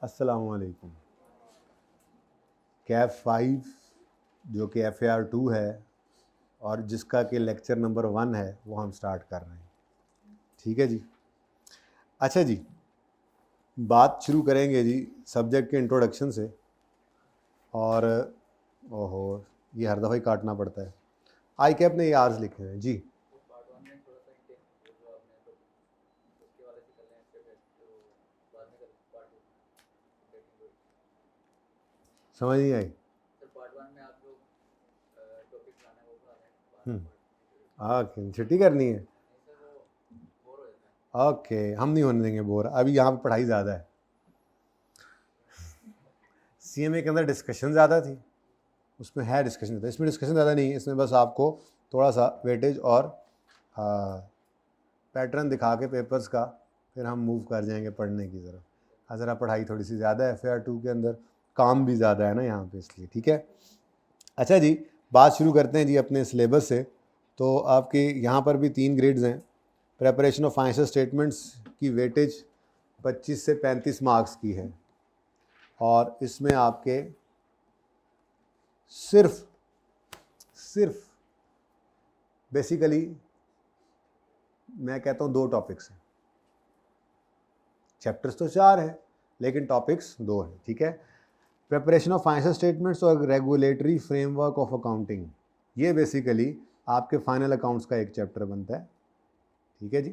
अस्सलामुअलैकुम। कैफ 5 जो कि FAR 2 है और जिसका कि लेक्चर नंबर 1 है वो हम स्टार्ट कर रहे हैं। ठीक है जी। अच्छा जी, बात शुरू करेंगे जी सब्जेक्ट के इंट्रोडक्शन से। और ओहो, ये हर दफ़ा ही काटना पड़ता है। आई कैप ने ये आर्स लिखे हैं जी। समझ नहीं आई। ओके, छुट्टी करनी है। ओके, हम नहीं होने देंगे बोर। अभी यहाँ पे पढ़ाई ज़्यादा है। CMA के अंदर डिस्कशन ज़्यादा थी, उसमें है डिस्कशन ज़्यादा, इसमें डिस्कशन ज़्यादा नहीं है। इसमें बस आपको थोड़ा सा वेटेज और पैटर्न दिखा के पेपर्स का फिर हम मूव कर जाएंगे पढ़ने की तरफ। ज़रा पढ़ाई थोड़ी सी ज़्यादा है FAR 2 के अंदर, काम भी ज़्यादा है ना यहाँ पे, इसलिए। ठीक है। अच्छा जी, बात शुरू करते हैं जी अपने सिलेबस से। तो आपके यहाँ पर भी 3 ग्रेड्स हैं। प्रेपरेशन ऑफ फाइनेंशियल स्टेटमेंट्स की वेटेज 25 से 35 मार्क्स की है और इसमें आपके सिर्फ बेसिकली मैं कहता हूँ 2 टॉपिक्स हैं। चैप्टर्स तो 4 हैं लेकिन टॉपिक्स 2 हैं। ठीक है। प्रिपरेशन ऑफ फाइनेंशियल स्टेटमेंट्स और रेगुलेटरी फ्रेमवर्क ऑफ अकाउंटिंग, ये बेसिकली आपके फाइनल अकाउंट्स का एक चैप्टर बनता है। ठीक है जी।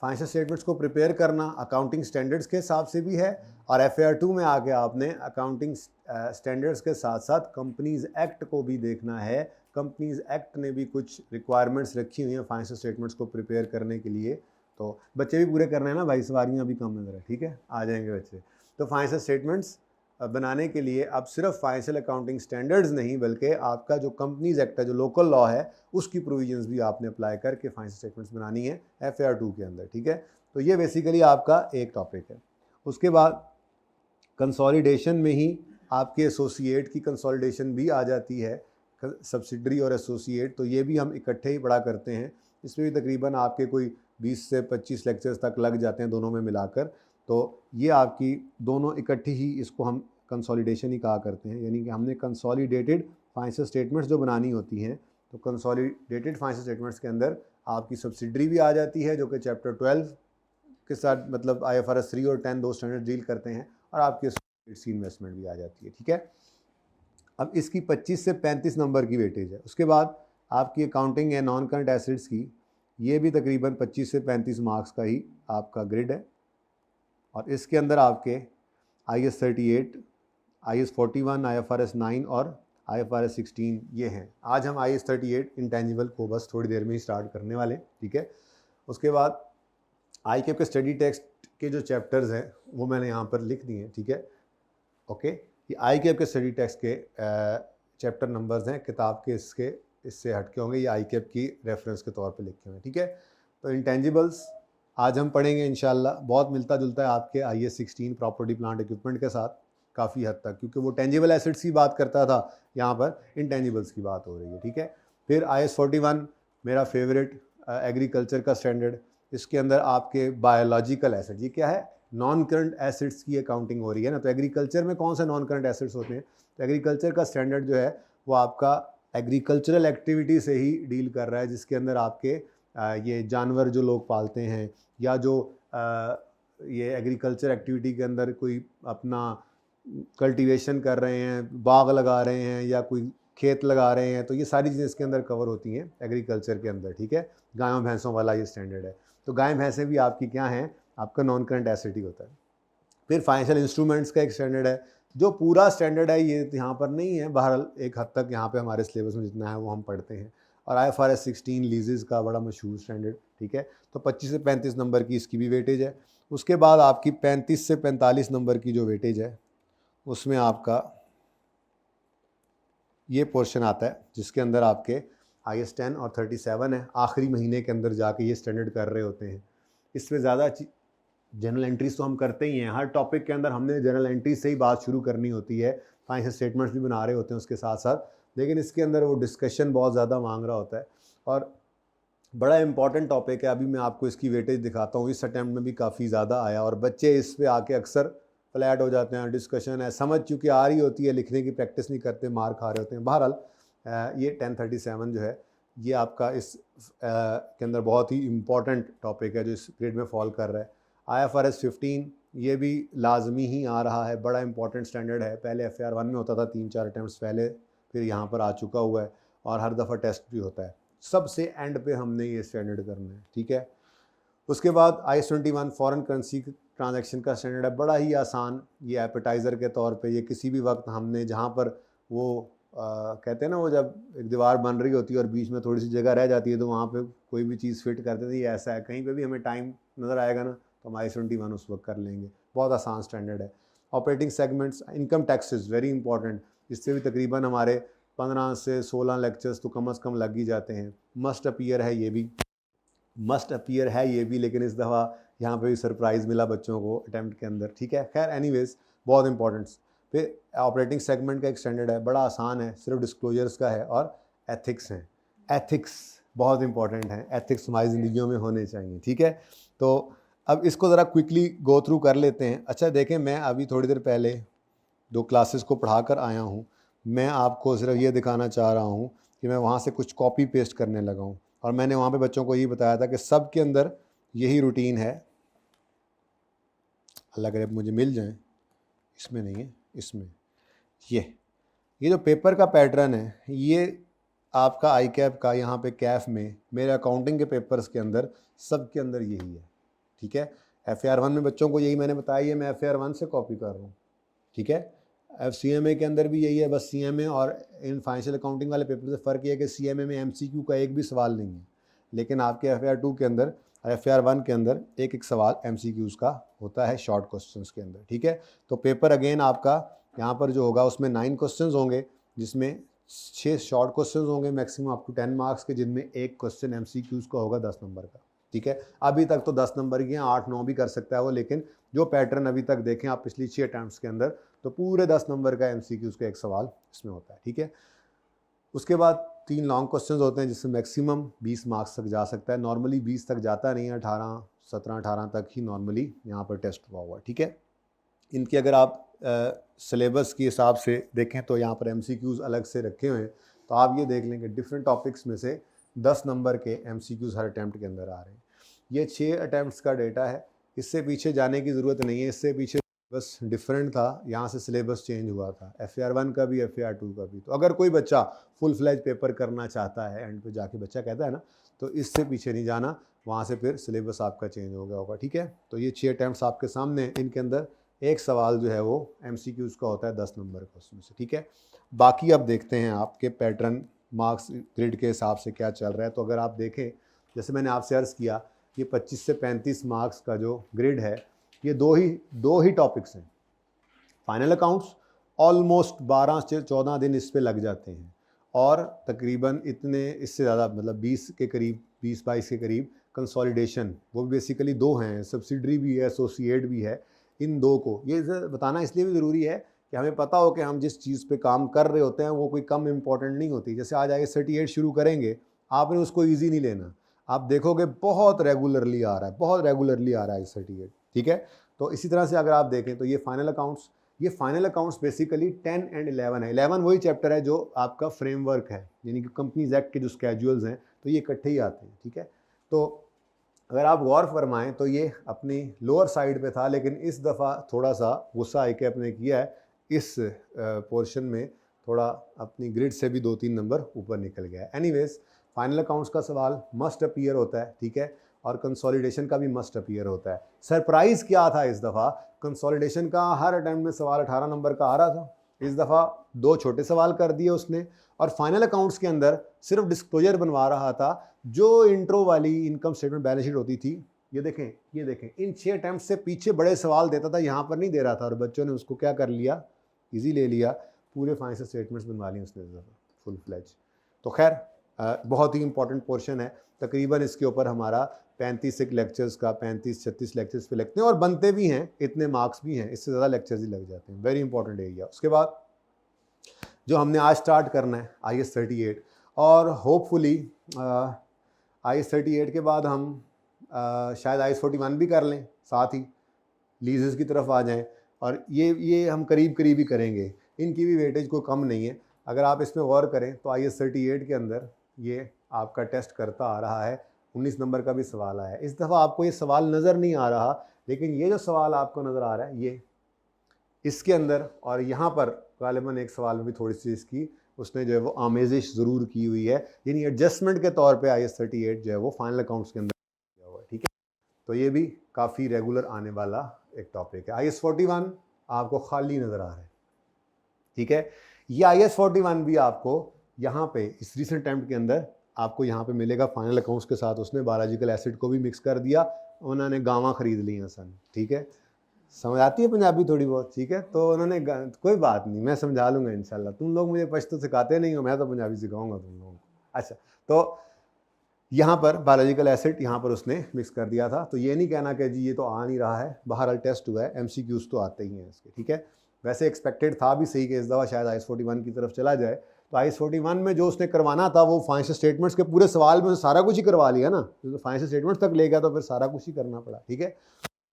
फाइनेंशियल स्टेटमेंट्स को प्रिपेयर करना अकाउंटिंग स्टैंडर्ड्स के हिसाब से भी है और FAR 2 में आके आपने अकाउंटिंग स्टैंडर्ड्स के साथ साथ कंपनीज एक्ट को भी देखना है। कंपनीज एक्ट ने भी कुछ रिक्वायरमेंट्स रखी हुई हैं फाइनेंशियल स्टेटमेंट्स को प्रिपेयर करने के लिए। तो बच्चे भी पूरे करने हैं ना भाई, सवारियाँ भी कम नजर है। ठीक है, आ जाएंगे बच्चे। तो फाइनेंशियल स्टेटमेंट्स बनाने के लिए अब सिर्फ फाइनेंशियल अकाउंटिंग स्टैंडर्ड्स नहीं बल्कि आपका जो कंपनीज एक्ट है, जो लोकल लॉ है, उसकी प्रोविजंस भी आपने अप्लाई करके फाइनेंशियल स्टेटमेंट्स बनानी है FAR 2 के अंदर। ठीक है। तो ये बेसिकली आपका एक टॉपिक है। उसके बाद कंसोलिडेशन में ही आपके एसोसिएट की कंसोलिडेशन भी आ जाती है, सब्सिडरी और एसोसिएट। तो ये भी हम इकट्ठे ही पढ़ा करते हैं। इसमें भी तकरीबन आपके कोई 20 से 25 लेक्चर्स तक लग जाते हैं दोनों में मिलाकर। तो ये आपकी दोनों इकट्ठी ही, इसको हम कंसोलिडेशन ही कहा करते हैं। यानी कि हमने कंसोलिडेटेड फाइनेंशियल स्टेटमेंट्स जो बनानी होती हैं, तो कंसोलिडेटेड फाइनेंशियल स्टेटमेंट्स के अंदर आपकी सब्सिडरी भी आ जाती है जो कि चैप्टर 12 के साथ, मतलब IFRS 3 और 10 दो स्टैंडर्ड डील करते हैं, और आपकी इन्वेस्टमेंट भी आ जाती है। ठीक है। अब इसकी 25 से 35 नंबर की वेटेज है। उसके बाद आपकी अकाउंटिंग है नॉन करंट एसिड्स की, ये भी तकरीबन 25 से 35 मार्क्स का ही आपका ग्रिड है। और इसके अंदर आपके IS 38, IS 41, IFRS 9 और IFRS 16 ये हैं। आज हम IS 38 इंटेंजिबल को बस थोड़ी देर में ही स्टार्ट करने वाले। ठीक है। उसके बाद ICAP के स्टडी टेक्स्ट के जो चैप्टर्स हैं वो मैंने यहाँ पर लिख दिए हैं। ठीक है। ओके, ये ICAP के स्टडी टेक्स्ट के चैप्टर नंबर्स हैं, किताब के इससे हटके होंगे, ये ICAP की रेफरेंस के तौर पे लिखे हुए हैं। ठीक है। तो इंटेंजिबल्स आज हम पढ़ेंगे इंशाल्लाह। बहुत मिलता जुलता है आपके IS 16 प्रॉपर्टी प्लांट इक्विपमेंट के साथ काफ़ी हद तक, क्योंकि वो टेंजिबल एसेट्स की बात करता था, यहाँ पर इंटेंजिबल्स की बात हो रही है। ठीक है। फिर IS 41 मेरा फेवरेट एग्रीकल्चर का स्टैंडर्ड, इसके अंदर आपके बायोलॉजिकल एसेट, ये क्या है, नॉन करंट एसेट्स की अकाउंटिंग हो रही है ना। तो एग्रीकल्चर में कौन से नॉन करंट एसेट्स होते हैं, तो एग्रीकल्चर का स्टैंडर्ड जो है वो आपका एग्रीकल्चरल एक्टिविटी से ही डील कर रहा है, जिसके अंदर आपके ये जानवर जो लोग पालते हैं, या जो ये एग्रीकल्चर एक्टिविटी के अंदर कोई अपना कल्टीवेशन कर रहे हैं, बाग लगा रहे हैं या कोई खेत लगा रहे हैं, तो ये सारी चीज़ें इसके अंदर कवर होती हैं एग्रीकल्चर के अंदर। ठीक है। गायों भैंसों वाला ये स्टैंडर्ड है। तो गाय भैंसें भी आपकी क्या हैं, आपका नॉन करंट एसेट ही होता है। फिर फाइनेंशियल इंस्ट्रूमेंट्स का एक स्टैंडर्ड है, जो पूरा स्टैंडर्ड है ये यहाँ पर नहीं है, बहरहाल एक हद तक यहाँ पे हमारे सिलेबस में जितना है वो हम पढ़ते हैं। और IFRS 16 लीजेस का बड़ा मशहूर स्टैंडर्ड। ठीक है। तो 25 से 35 नंबर की इसकी भी वेटेज है। उसके बाद आपकी 35 से 45 नंबर की जो वेटेज है उसमें आपका ये पोर्शन आता है, जिसके अंदर आपके IS 10 और 37 है। आखिरी महीने के अंदर जाके ये स्टैंडर्ड कर रहे होते हैं। इसमें ज़्यादा जनरल एंट्रीज तो हम करते ही हैं, हर टॉपिक के अंदर हमने जनरल एंट्रीज से ही बात शुरू करनी होती है। फाइनेंशियल स्टेटमेंट्स भी बना रहे होते हैं उसके साथ साथ, लेकिन इसके अंदर वो डिस्कशन बहुत ज़्यादा मांग रहा होता है। और बड़ा इंपॉर्टेंट टॉपिक है। अभी मैं आपको इसकी वेटेज दिखाता हूँ, इस अटैम्प्ट में भी काफ़ी ज़्यादा आया और बच्चे इस पे आके अक्सर फ्लैट हो जाते हैं। डिस्कशन है, समझ चूँकि आ रही होती है, लिखने की प्रैक्टिस नहीं करते, मार खा रहे होते हैं। बहरहाल ये 1037 जो है ये आपका इस के अंदर बहुत ही इम्पॉर्टेंट टॉपिक है जो इस ग्रेड में फॉल कर रहा है। IFRS 15 ये भी लाजमी ही आ रहा है, बड़ा इंपॉर्टेंट स्टैंडर्ड है। पहले FAR 1 में होता था 3-4 अटैम्प्ट्स पहले, फिर यहाँ पर आ चुका हुआ है और हर दफ़ा टेस्ट भी होता है। सबसे एंड पे हमने ये स्टैंडर्ड करना है, ठीक है। उसके बाद IS 21 फॉरेन करेंसी ट्रांजैक्शन का स्टैंडर्ड है, बड़ा ही आसान। ये एपेटाइज़र के तौर पे ये किसी भी वक्त हमने जहाँ पर वो कहते हैं ना, वो जब एक दीवार बन रही होती है और बीच में थोड़ी सी जगह रह जाती है तो वहाँ पे कोई भी चीज़ फिट कर देते हैं, ये ऐसा है। कहीं पे भी हमें टाइम नज़र आएगा ना तो हम IS 21 उस वक्त कर लेंगे। बहुत आसान स्टैंडर्ड है। Operating segments, income taxes very important, इससे भी तकरीबन हमारे 15 से 16 लेक्चर्स तो कम अज़ कम लग ही जाते हैं। मस्ट अपीयर है ये भी, मस्ट अपीयर है ये भी, लेकिन इस दफ़ा यहाँ पे भी सरप्राइज़ मिला बच्चों को अटैम्प्ट के अंदर, ठीक है। खैर एनीवेज बहुत इंपॉर्टेंट। फिर ऑपरेटिंग सेगमेंट का एक स्टैंडर्ड है, बड़ा आसान है, सिर्फ डिस्क्लोजर्स का है और एथिक्स हैं। एथिक्स बहुत इंपॉर्टेंट हैं, एथिक्स हमारी ज़िंदगियों में होने चाहिए, ठीक है। तो अब इसको ज़रा क्विकली गो थ्रू कर लेते हैं। अच्छा देखें, मैं अभी थोड़ी देर पहले 2 क्लासेस को पढ़ा कर आया हूँ। मैं आपको सिर्फ ये दिखाना चाह रहा हूँ कि मैं वहाँ से कुछ कॉपी पेस्ट करने लगा हूँ और मैंने वहाँ पे बच्चों को ये बताया था कि सब के अंदर यही रूटीन है। अल्लाह करे मुझे मिल जाए, इसमें नहीं है, इसमें ये जो पेपर का पैटर्न है ये आपका आई कैप का यहाँ पे कैफ में मेरे अकाउंटिंग के पेपर्स के अंदर सब के अंदर यही है, ठीक है। FAR 1 में बच्चों को यही मैंने बताया, ये मैं FAR 1 से कॉपी कर रहा हूँ, ठीक है। CMA के अंदर भी यही है, बस CMA और इन फाइनेंशियल अकाउंटिंग वाले पेपर से फ़र्क ये है कि CMA में MCQ का एक भी सवाल नहीं है, लेकिन आपके FAR 2 के अंदर, FAR 1 के अंदर एक एक सवाल MCQs का होता है शॉर्ट क्वेश्चंस के अंदर, ठीक है। तो पेपर अगेन आपका यहाँ पर जो होगा उसमें 9 क्वेश्चंस होंगे, जिसमें 6 शॉर्ट क्वेश्चंस होंगे मैक्सिमम अप टू 10 मार्क्स के, जिनमें एक क्वेश्चन MCQs का होगा 10 नंबर का, ठीक है। अभी तक तो 10 नंबर की हैं, 8-9 भी कर सकता है वो, लेकिन जो पैटर्न अभी तक देखें आप पिछली 6 अटैम्प्ट्स के अंदर, तो पूरे 10 नंबर का MCQs का एक सवाल इसमें होता है, ठीक है। उसके बाद 3 लॉन्ग क्वेश्चंस होते हैं जिसमें मैक्सिमम 20 मार्क्स तक जा सकता है। नॉर्मली 20 तक जाता नहीं है, 17-18 तक ही नॉर्मली यहाँ पर टेस्ट हुआ हुआ, ठीक है। इनकी अगर आप सिलेबस के हिसाब से देखें तो यहाँ पर MCQs अलग से रखे हुए हैं, तो आप ये देख लेंगे डिफरेंट टॉपिक्स में से 10 नंबर के MCQs हर अटैम्प्ट के अंदर आ रहे हैं। ये 6 अटैम्प्ट्स का डेटा है, इससे पीछे जाने की ज़रूरत नहीं है। इससे पीछे बस डिफरेंट था, यहाँ से सिलेबस चेंज हुआ था, FAR 1 का भी FAR 2 का भी। तो अगर कोई बच्चा फुल फ्लैज पेपर करना चाहता है, एंड पे जाके बच्चा कहता है ना, तो इससे पीछे नहीं जाना, वहाँ से फिर सिलेबस आपका चेंज हो गया होगा, ठीक है। तो ये 6 अटैम्प्ट्स आपके सामने, इनके अंदर एक सवाल जो है वो MCQs का होता है 10 नंबर का उसमें से, ठीक है। बाकी अब देखते हैं आपके पैटर्न मार्क्स ग्रिड के हिसाब से क्या चल रहा है। तो अगर आप देखें, जैसे मैंने आपसे अर्ज़ किया, ये 25 से 35 मार्क्स का जो ग्रिड है, ये दो ही टॉपिक्स हैं। फाइनल अकाउंट्स ऑलमोस्ट 12 से 14 दिन इस पे लग जाते हैं और तकरीबन इतने, इससे ज़्यादा, मतलब 20 के करीब, 20-22 के करीब कंसोलिडेशन, वो भी बेसिकली 2 हैं, सब्सिडरी भी है, एसोसिएट भी है। इन 2 को ये बताना इसलिए भी ज़रूरी है कि हमें पता हो कि हम जिस चीज़ पे काम कर रहे होते हैं वो कोई कम इम्पॉर्टेंट नहीं होती। जैसे आज IS 38 शुरू करेंगे, आपने उसको ईजी नहीं लेना, आप देखोगे बहुत रेगुलरली आ रहा है, बहुत रेगुलरली आ रहा है IS 38, ठीक है। तो इसी तरह से अगर आप देखें तो ये फाइनल अकाउंट्स बेसिकली 10 एंड 11 है। 11 वही चैप्टर है जो आपका फ्रेमवर्क है, यानी कि कंपनीज एक्ट के जो स्केड्यूल्स हैं, तो ये इकट्ठे ही आते हैं, ठीक है। तो अगर आप गौर फरमाएं तो ये अपनी लोअर साइड पे था, लेकिन इस दफ़ा थोड़ा सा गुस्सा आई के अपने किया है, इस पोर्शन में थोड़ा अपनी ग्रिड से भी 2-3 नंबर ऊपर निकल गया है। एनीवेज, फाइनल अकाउंट्स का सवाल मस्ट अपीयर होता है, ठीक है, और कंसोलिडेशन का भी मस्ट अपीयर होता है। सरप्राइज़ क्या था इस दफ़ा, कंसोलिडेशन का हर अटेम्प्ट में सवाल 18 नंबर का आ रहा था, इस दफ़ा 2 छोटे सवाल कर दिए उसने, और फाइनल अकाउंट्स के अंदर सिर्फ डिस्क्लोजर बनवा रहा था। जो इंट्रो वाली इनकम स्टेटमेंट बैलेंस शीट होती थी, ये देखें, इन 6 अटैम्प्ट से पीछे बड़े सवाल देता था, यहाँ पर नहीं दे रहा था, और बच्चों ने उसको क्या कर लिया, इजी ले लिया, पूरे फाइनेंशियल स्टेटमेंट्स बनवा लिए उसने फुल फ्लैज। तो खैर बहुत ही इंपॉर्टेंट पोर्शन है, तकरीबन इसके ऊपर हमारा 35 लेक्चर्स का 35-36 लेक्चर्स पे लगते हैं, और बनते भी हैं, इतने मार्क्स भी हैं, इससे ज़्यादा लेक्चर्स ही लग जाते हैं। Very important area. उसके बाद जो हमने आज स्टार्ट करना है IS 38, और होपफुली IS-38 के बाद हम शायद IS-41 भी कर लें, साथ ही लीजेस की तरफ आ जाएं, और ये हम करीब करीब ही करेंगे, इनकी भी वेटेज कोई कम नहीं है। अगर आप इसमें गौर करें तो IS-38 के अंदर ये आपका टेस्ट करता आ रहा है, 19 नंबर का भी सवाल आया है। इस दफ़ा आपको ये सवाल नज़र नहीं आ रहा, लेकिन ये जो सवाल आपको नज़र आ रहा है ये इसके अंदर, और यहाँ पर गालिबन एक सवाल में भी थोड़ी सी इसकी उसने जो है वो आमेजिश ज़रूर की हुई है, यानी एडजस्टमेंट के तौर पे IS-38 जो है वो फाइनल अकाउंट्स के अंदर किया हुआ है, ठीक है। तो ये भी काफ़ी रेगुलर आने वाला एक टॉपिक है। IS-41 आपको खाली नज़र आ रहा है, ठीक है। ये IS-41 भी आपको यहाँ पे इस रीसेंट अटेम्प्ट के अंदर आपको यहाँ पे मिलेगा फाइनल अकाउंट्स के साथ। उसने बायोलॉजिकल एसिड को भी मिक्स कर दिया, उन्होंने गावां खरीद ली हैं सन, ठीक है। समझ आती है पंजाबी थोड़ी बहुत, ठीक है। तो उन्होंने कोई बात नहीं, मैं समझा लूँगा इंशाल्लाह। तुम लोग मुझे पश्तो सिखाते नहीं हो, मैं तो पंजाबी सिखाऊंगा तुम लोगों को। अच्छा, तो यहाँ पर बायोलॉजिकल एसिड यहाँ पर उसने मिक्स कर दिया था। तो ये नहीं कहना कि जी ये तो आ नहीं रहा है, बहरहाल टेस्ट हुआ है, MCQs तो आते ही हैं इसके, ठीक है। वैसे एक्सपेक्टेड था भी सही कि इस दफ़ा शायद IS-41 की तरफ चला जाए। तो IS-41 में जो उसने करवाना था वो फाइनेंशियल स्टेटमेंट्स के पूरे सवाल में सारा कुछ ही करवा लिया ना, तो फाइनेंशियल स्टेटमेंट्स तक ले गया तो फिर सारा कुछ ही करना पड़ा, ठीक है।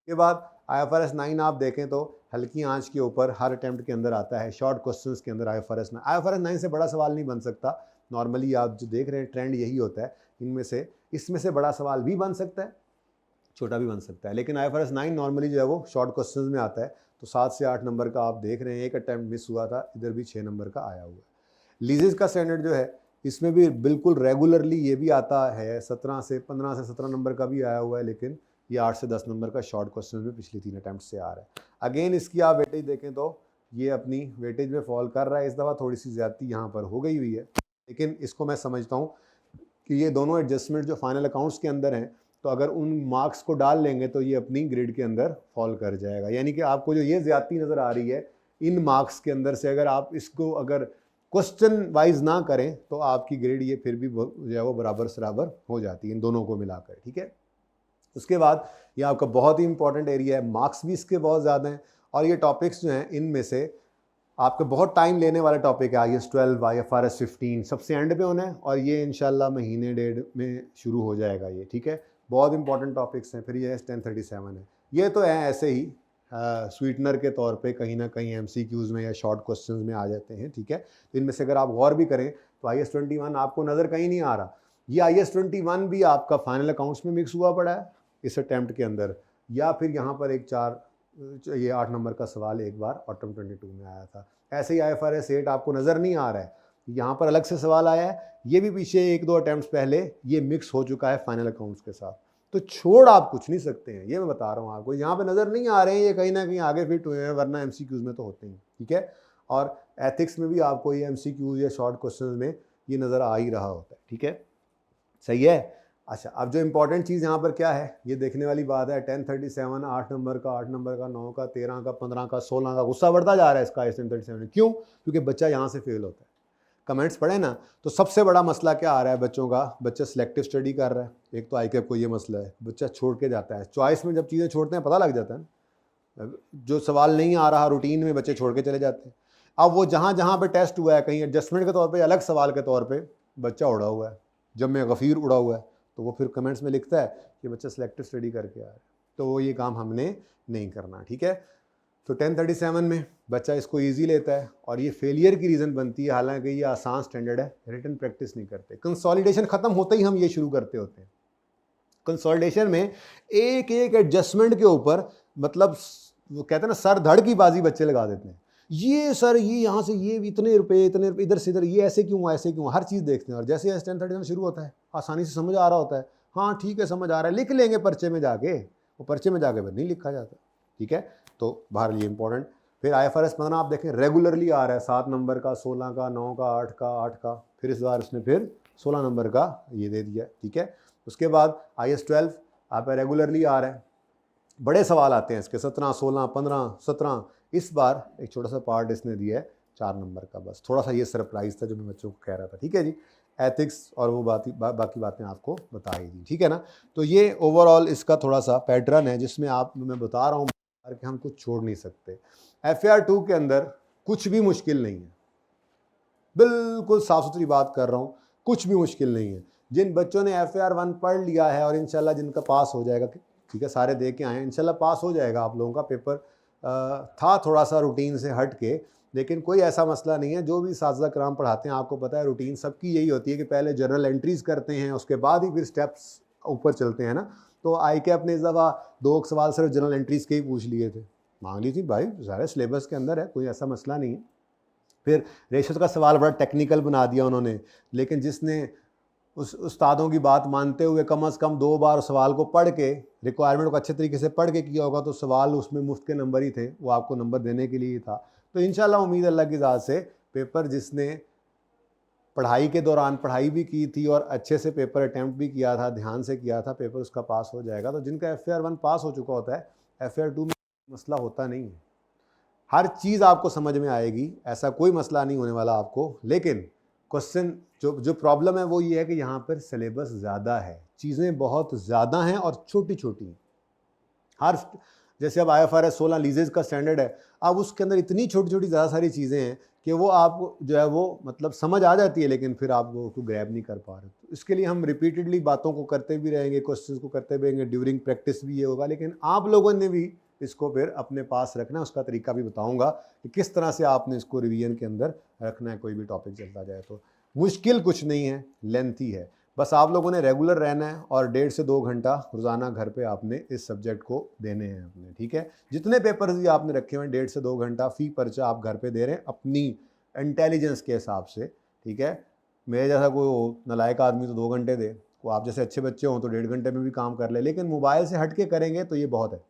के बाद IFRS 9 आप देखें तो हल्की आंच के ऊपर हर अटेम्प्ट के अंदर आता है, शॉर्ट क्वेश्चंस के अंदर IFRS 9 से बड़ा सवाल नहीं बन सकता। नॉर्मली आप जो देख रहे हैं ट्रेंड यही होता है, इसमें से बड़ा सवाल भी बन सकता है, छोटा भी बन सकता है, लेकिन IFRS 9 नॉर्मली जो है वो शॉर्ट क्वेश्चंस में आता है। तो 7 से 8 नंबर का आप देख रहे हैं, एक अटैम्प्ट मिस हुआ था, इधर भी 6 नंबर का आया हुआ है। लीजेस का स्टैंडर्ड जो है इसमें भी बिल्कुल रेगुलरली ये भी आता है, 15 से 17 नंबर का भी आया हुआ है, लेकिन ये 8 से 10 नंबर का शॉर्ट क्वेश्चन में पिछली 3 अटैम्प्ट से आ रहा है। अगेन इसकी आप वेटेज देखें तो ये अपनी वेटेज में फॉल कर रहा है। इस दफ़ा थोड़ी सी ज़्यादती यहाँ पर हो गई हुई है, लेकिन इसको मैं समझता हूँ कि ये दोनों एडजस्टमेंट जो फाइनल अकाउंट्स के अंदर हैं, तो अगर उन मार्क्स को डाल लेंगे तो ये अपनी ग्रेड के अंदर फॉल कर जाएगा। यानी कि आपको जो ये ज़्यादती नज़र आ रही है इन मार्क्स के अंदर से, अगर आप इसको अगर क्वेश्चन वाइज ना करें तो आपकी ग्रेड ये फिर भी जो है वो बराबर सराबर हो जाती है इन दोनों को मिलाकर, ठीक है। उसके बाद ये आपका बहुत ही इंपॉर्टेंट एरिया है, मार्क्स भी इसके बहुत ज़्यादा हैं, और ये टॉपिक्स जो हैं इनमें से आपका बहुत टाइम लेने वाला टॉपिक है IS-12, IFRS 15 सबसे एंड पे होना है, और ये इंशाल्लाह महीने डेढ़ में शुरू हो जाएगा ये, ठीक है। बहुत इंपॉर्टेंट टॉपिक्स हैं। फिर ये 1037 है, ये तो है ऐसे ही स्वीटनर के तौर पे कहीं ना कहीं MCQs में या शॉर्ट क्वेश्चंस में आ जाते हैं, ठीक है। तो इनमें से अगर आप गौर भी करें तो IS-21 आपको नज़र कहीं नहीं आ रहा। ये IS-21 भी आपका फाइनल अकाउंट्स में मिक्स हुआ पड़ा है इस अटैम्प्ट के अंदर, या फिर यहाँ पर एक 8 नंबर का सवाल एक बार ऑटम 22 में आया था। ऐसे ही IFRS 8 आपको नज़र नहीं आ रहा है, यहाँ पर अलग से सवाल आया है, ये भी पीछे 1-2 अटैम्प्ट्स पहले ये मिक्स हो चुका है फाइनल अकाउंट्स के साथ। तो छोड़ आप कुछ नहीं सकते हैं, ये मैं बता रहा हूँ आपको। यहाँ पे नज़र नहीं आ रहे हैं, ये कहीं ना कहीं आगे फिट हुए हैं, वरना MCQs में तो होते हैं, ठीक है। और एथिक्स में भी आपको ये MCQs या शॉर्ट क्वेश्चन में ये नज़र आ ही रहा होता है, ठीक है, सही है। अच्छा, अब जो इंपॉर्टेंट चीज़ यहाँ पर क्या है, ये देखने वाली बात है। 1037 8 नंबर का, 8 नंबर का, 9 का, 13 का, 15 का, 16 का, गुस्सा बढ़ता जा रहा है इसका IS-1037। क्यों? क्योंकि बच्चा यहाँ से फेल होता है। कमेंट्स पढ़े ना, तो सबसे बड़ा मसला क्या आ रहा है बच्चों का, बच्चा सिलेक्टिव स्टडी कर रहा है, एक तो ICAP को ये मसला है, बच्चा छोड़ के जाता है। चॉइस में जब चीज़ें छोड़ते हैं पता लग जाता है, जो सवाल नहीं आ रहा रूटीन में बच्चे छोड़ के चले जाते हैं। अब वो जहाँ जहाँ पे टेस्ट हुआ है, कहीं एडजस्टमेंट के तौर पे, अलग सवाल के तौर पे बच्चा उड़ा हुआ है, जब मैं गफ़ीर उड़ा हुआ है, तो वो फिर कमेंट्स में लिखता है कि बच्चा सिलेक्टिव स्टडी करके आ रहा है। तो वो ये काम हमने नहीं करना, ठीक है। तो 1037 में बच्चा इसको इजी लेता है और ये फेलियर की रीज़न बनती है, हालांकि ये आसान स्टैंडर्ड है, रिटन प्रैक्टिस नहीं करते। कंसोलिडेशन ख़त्म होते ही हम ये शुरू करते होते हैं। कंसोलिडेशन में एक एक एडजस्टमेंट के ऊपर, मतलब वो कहते हैं ना, सर धड़ की बाजी बच्चे लगा देते हैं। ये सर ये यहाँ से ये इतने रुपए इधर से इधर, ये ऐसे क्यों ऐसे क्यों, हर चीज़ देखते हैं। और जैसे 1037 शुरू होता है आसानी से समझ आ रहा होता है, हाँ ठीक है समझ आ रहा है, लिख लेंगे पर्चे में जाके, वो पर्चे में जाके नहीं लिखा जाता, ठीक है। तो बाहर ये इंपॉर्टेंट। फिर IFRS 15 आप देखें रेगुलरली आ रहा है, 7 नंबर का, 16 का, 9 का, 8 का, फिर इस बार उसने फिर 16 नंबर का ये दे दिया, ठीक है। उसके बाद IS-12 आप रेगुलरली आ रहा है, बड़े सवाल आते हैं इसके, 17, 16, 15, 17। इस बार एक छोटा सा पार्ट इसने दिया है 4 नंबर का, बस थोड़ा सा ये सरप्राइज था जो मैं बच्चों को कह रहा था, ठीक है जी। एथिक्स और वो बाकी बातें आपको बता ही दी, ठीक है ना। तो ये ओवरऑल इसका थोड़ा सा पैटर्न है जिसमें मैं बता रहा हूँ कि हम कुछ छोड़ नहीं सकते। FAR 2 के अंदर कुछ भी मुश्किल नहीं है, बिल्कुल साफ सुथरी बात कर रहा हूँ, कुछ भी मुश्किल नहीं है। जिन बच्चों ने FAR 1 पढ़ लिया है और इंशाल्लाह जिनका पास हो जाएगा, ठीक है, सारे दे के आए हैं, इंशाल्लाह पास हो जाएगा आप लोगों का पेपर। था थोड़ा सा रूटीन से हट के, लेकिन कोई ऐसा मसला नहीं है। जो भी साज़ा कराम पढ़ाते हैं आपको पता है रूटीन सबकी यही होती है कि पहले जर्नल एंट्रीज़ करते हैं, उसके बाद ही फिर स्टेप्स ऊपर चलते हैं ना। तो ICAP ने इस दफ़ा 2 सवाल सिर्फ जर्नल एंट्रीज़ के ही पूछ लिए थे, मांग ली थी भाई, सारे सिलेबस के अंदर है, कोई ऐसा मसला नहीं है। फिर रेशों का सवाल बड़ा टेक्निकल बना दिया उन्होंने, लेकिन जिसने उस उस्तादों की बात मानते हुए कम से कम 2 बार सवाल को पढ़ के, रिक्वायरमेंट को अच्छे तरीके से पढ़ के किया होगा, तो सवाल उसमें मुफ्त के नंबर ही थे, वो आपको नंबर देने के लिए ही था। तो इंशाल्लाह उम्मीद अल्लाह की ज़ात से पेपर जिसने पढ़ाई के दौरान पढ़ाई भी की थी और अच्छे से पेपर अटैम्प्ट भी किया था, ध्यान से किया था, पेपर उसका पास हो जाएगा। तो जिनका FAR 1 पास हो चुका होता है, FAR 2 में मसला होता नहीं है, हर चीज़ आपको समझ में आएगी, ऐसा कोई मसला नहीं होने वाला आपको। लेकिन क्वेश्चन जो प्रॉब्लम है वो ये है कि यहाँ पर सिलेबस ज़्यादा है, चीज़ें बहुत ज़्यादा हैं और छोटी छोटी हैं। हर जैसे अब IFRS 16 लीजेज का स्टैंडर्ड है, अब उसके अंदर इतनी छोटी छोटी ज़्यादा सारी चीज़ें हैं कि वो आप जो है वो मतलब समझ आ जाती है, लेकिन फिर आप वो ग्रैब नहीं कर पा रहे। तो इसके लिए हम रिपीटेडली बातों को करते भी रहेंगे, क्वेश्चंस को करते भी रहेंगे, ड्यूरिंग प्रैक्टिस भी ये होगा। लेकिन आप लोगों ने भी इसको फिर अपने पास रखना है, उसका तरीका भी बताऊंगा कि किस तरह से आपने इसको रिवीजन के अंदर रखना है, कोई भी टॉपिक चलता जाए तो। मुश्किल कुछ नहीं है, लेंथी है, बस आप लोगों ने रेगुलर रहना है और 1.5 से 2 घंटा रोज़ाना घर पे आपने इस सब्जेक्ट को देने हैं अपने, ठीक है। जितने पेपर्स भी आपने रखे हुए हैं 1.5 से 2 घंटा फी पर्चा आप घर पे दे रहे हैं अपनी इंटेलिजेंस के हिसाब से, ठीक है। मेरे जैसा कोई नालायक आदमी तो 2 घंटे दे, को आप जैसे अच्छे बच्चे हों तो 1.5 घंटे में भी काम कर ले, लेकिन मोबाइल से हट के करेंगे तो ये बहुत है,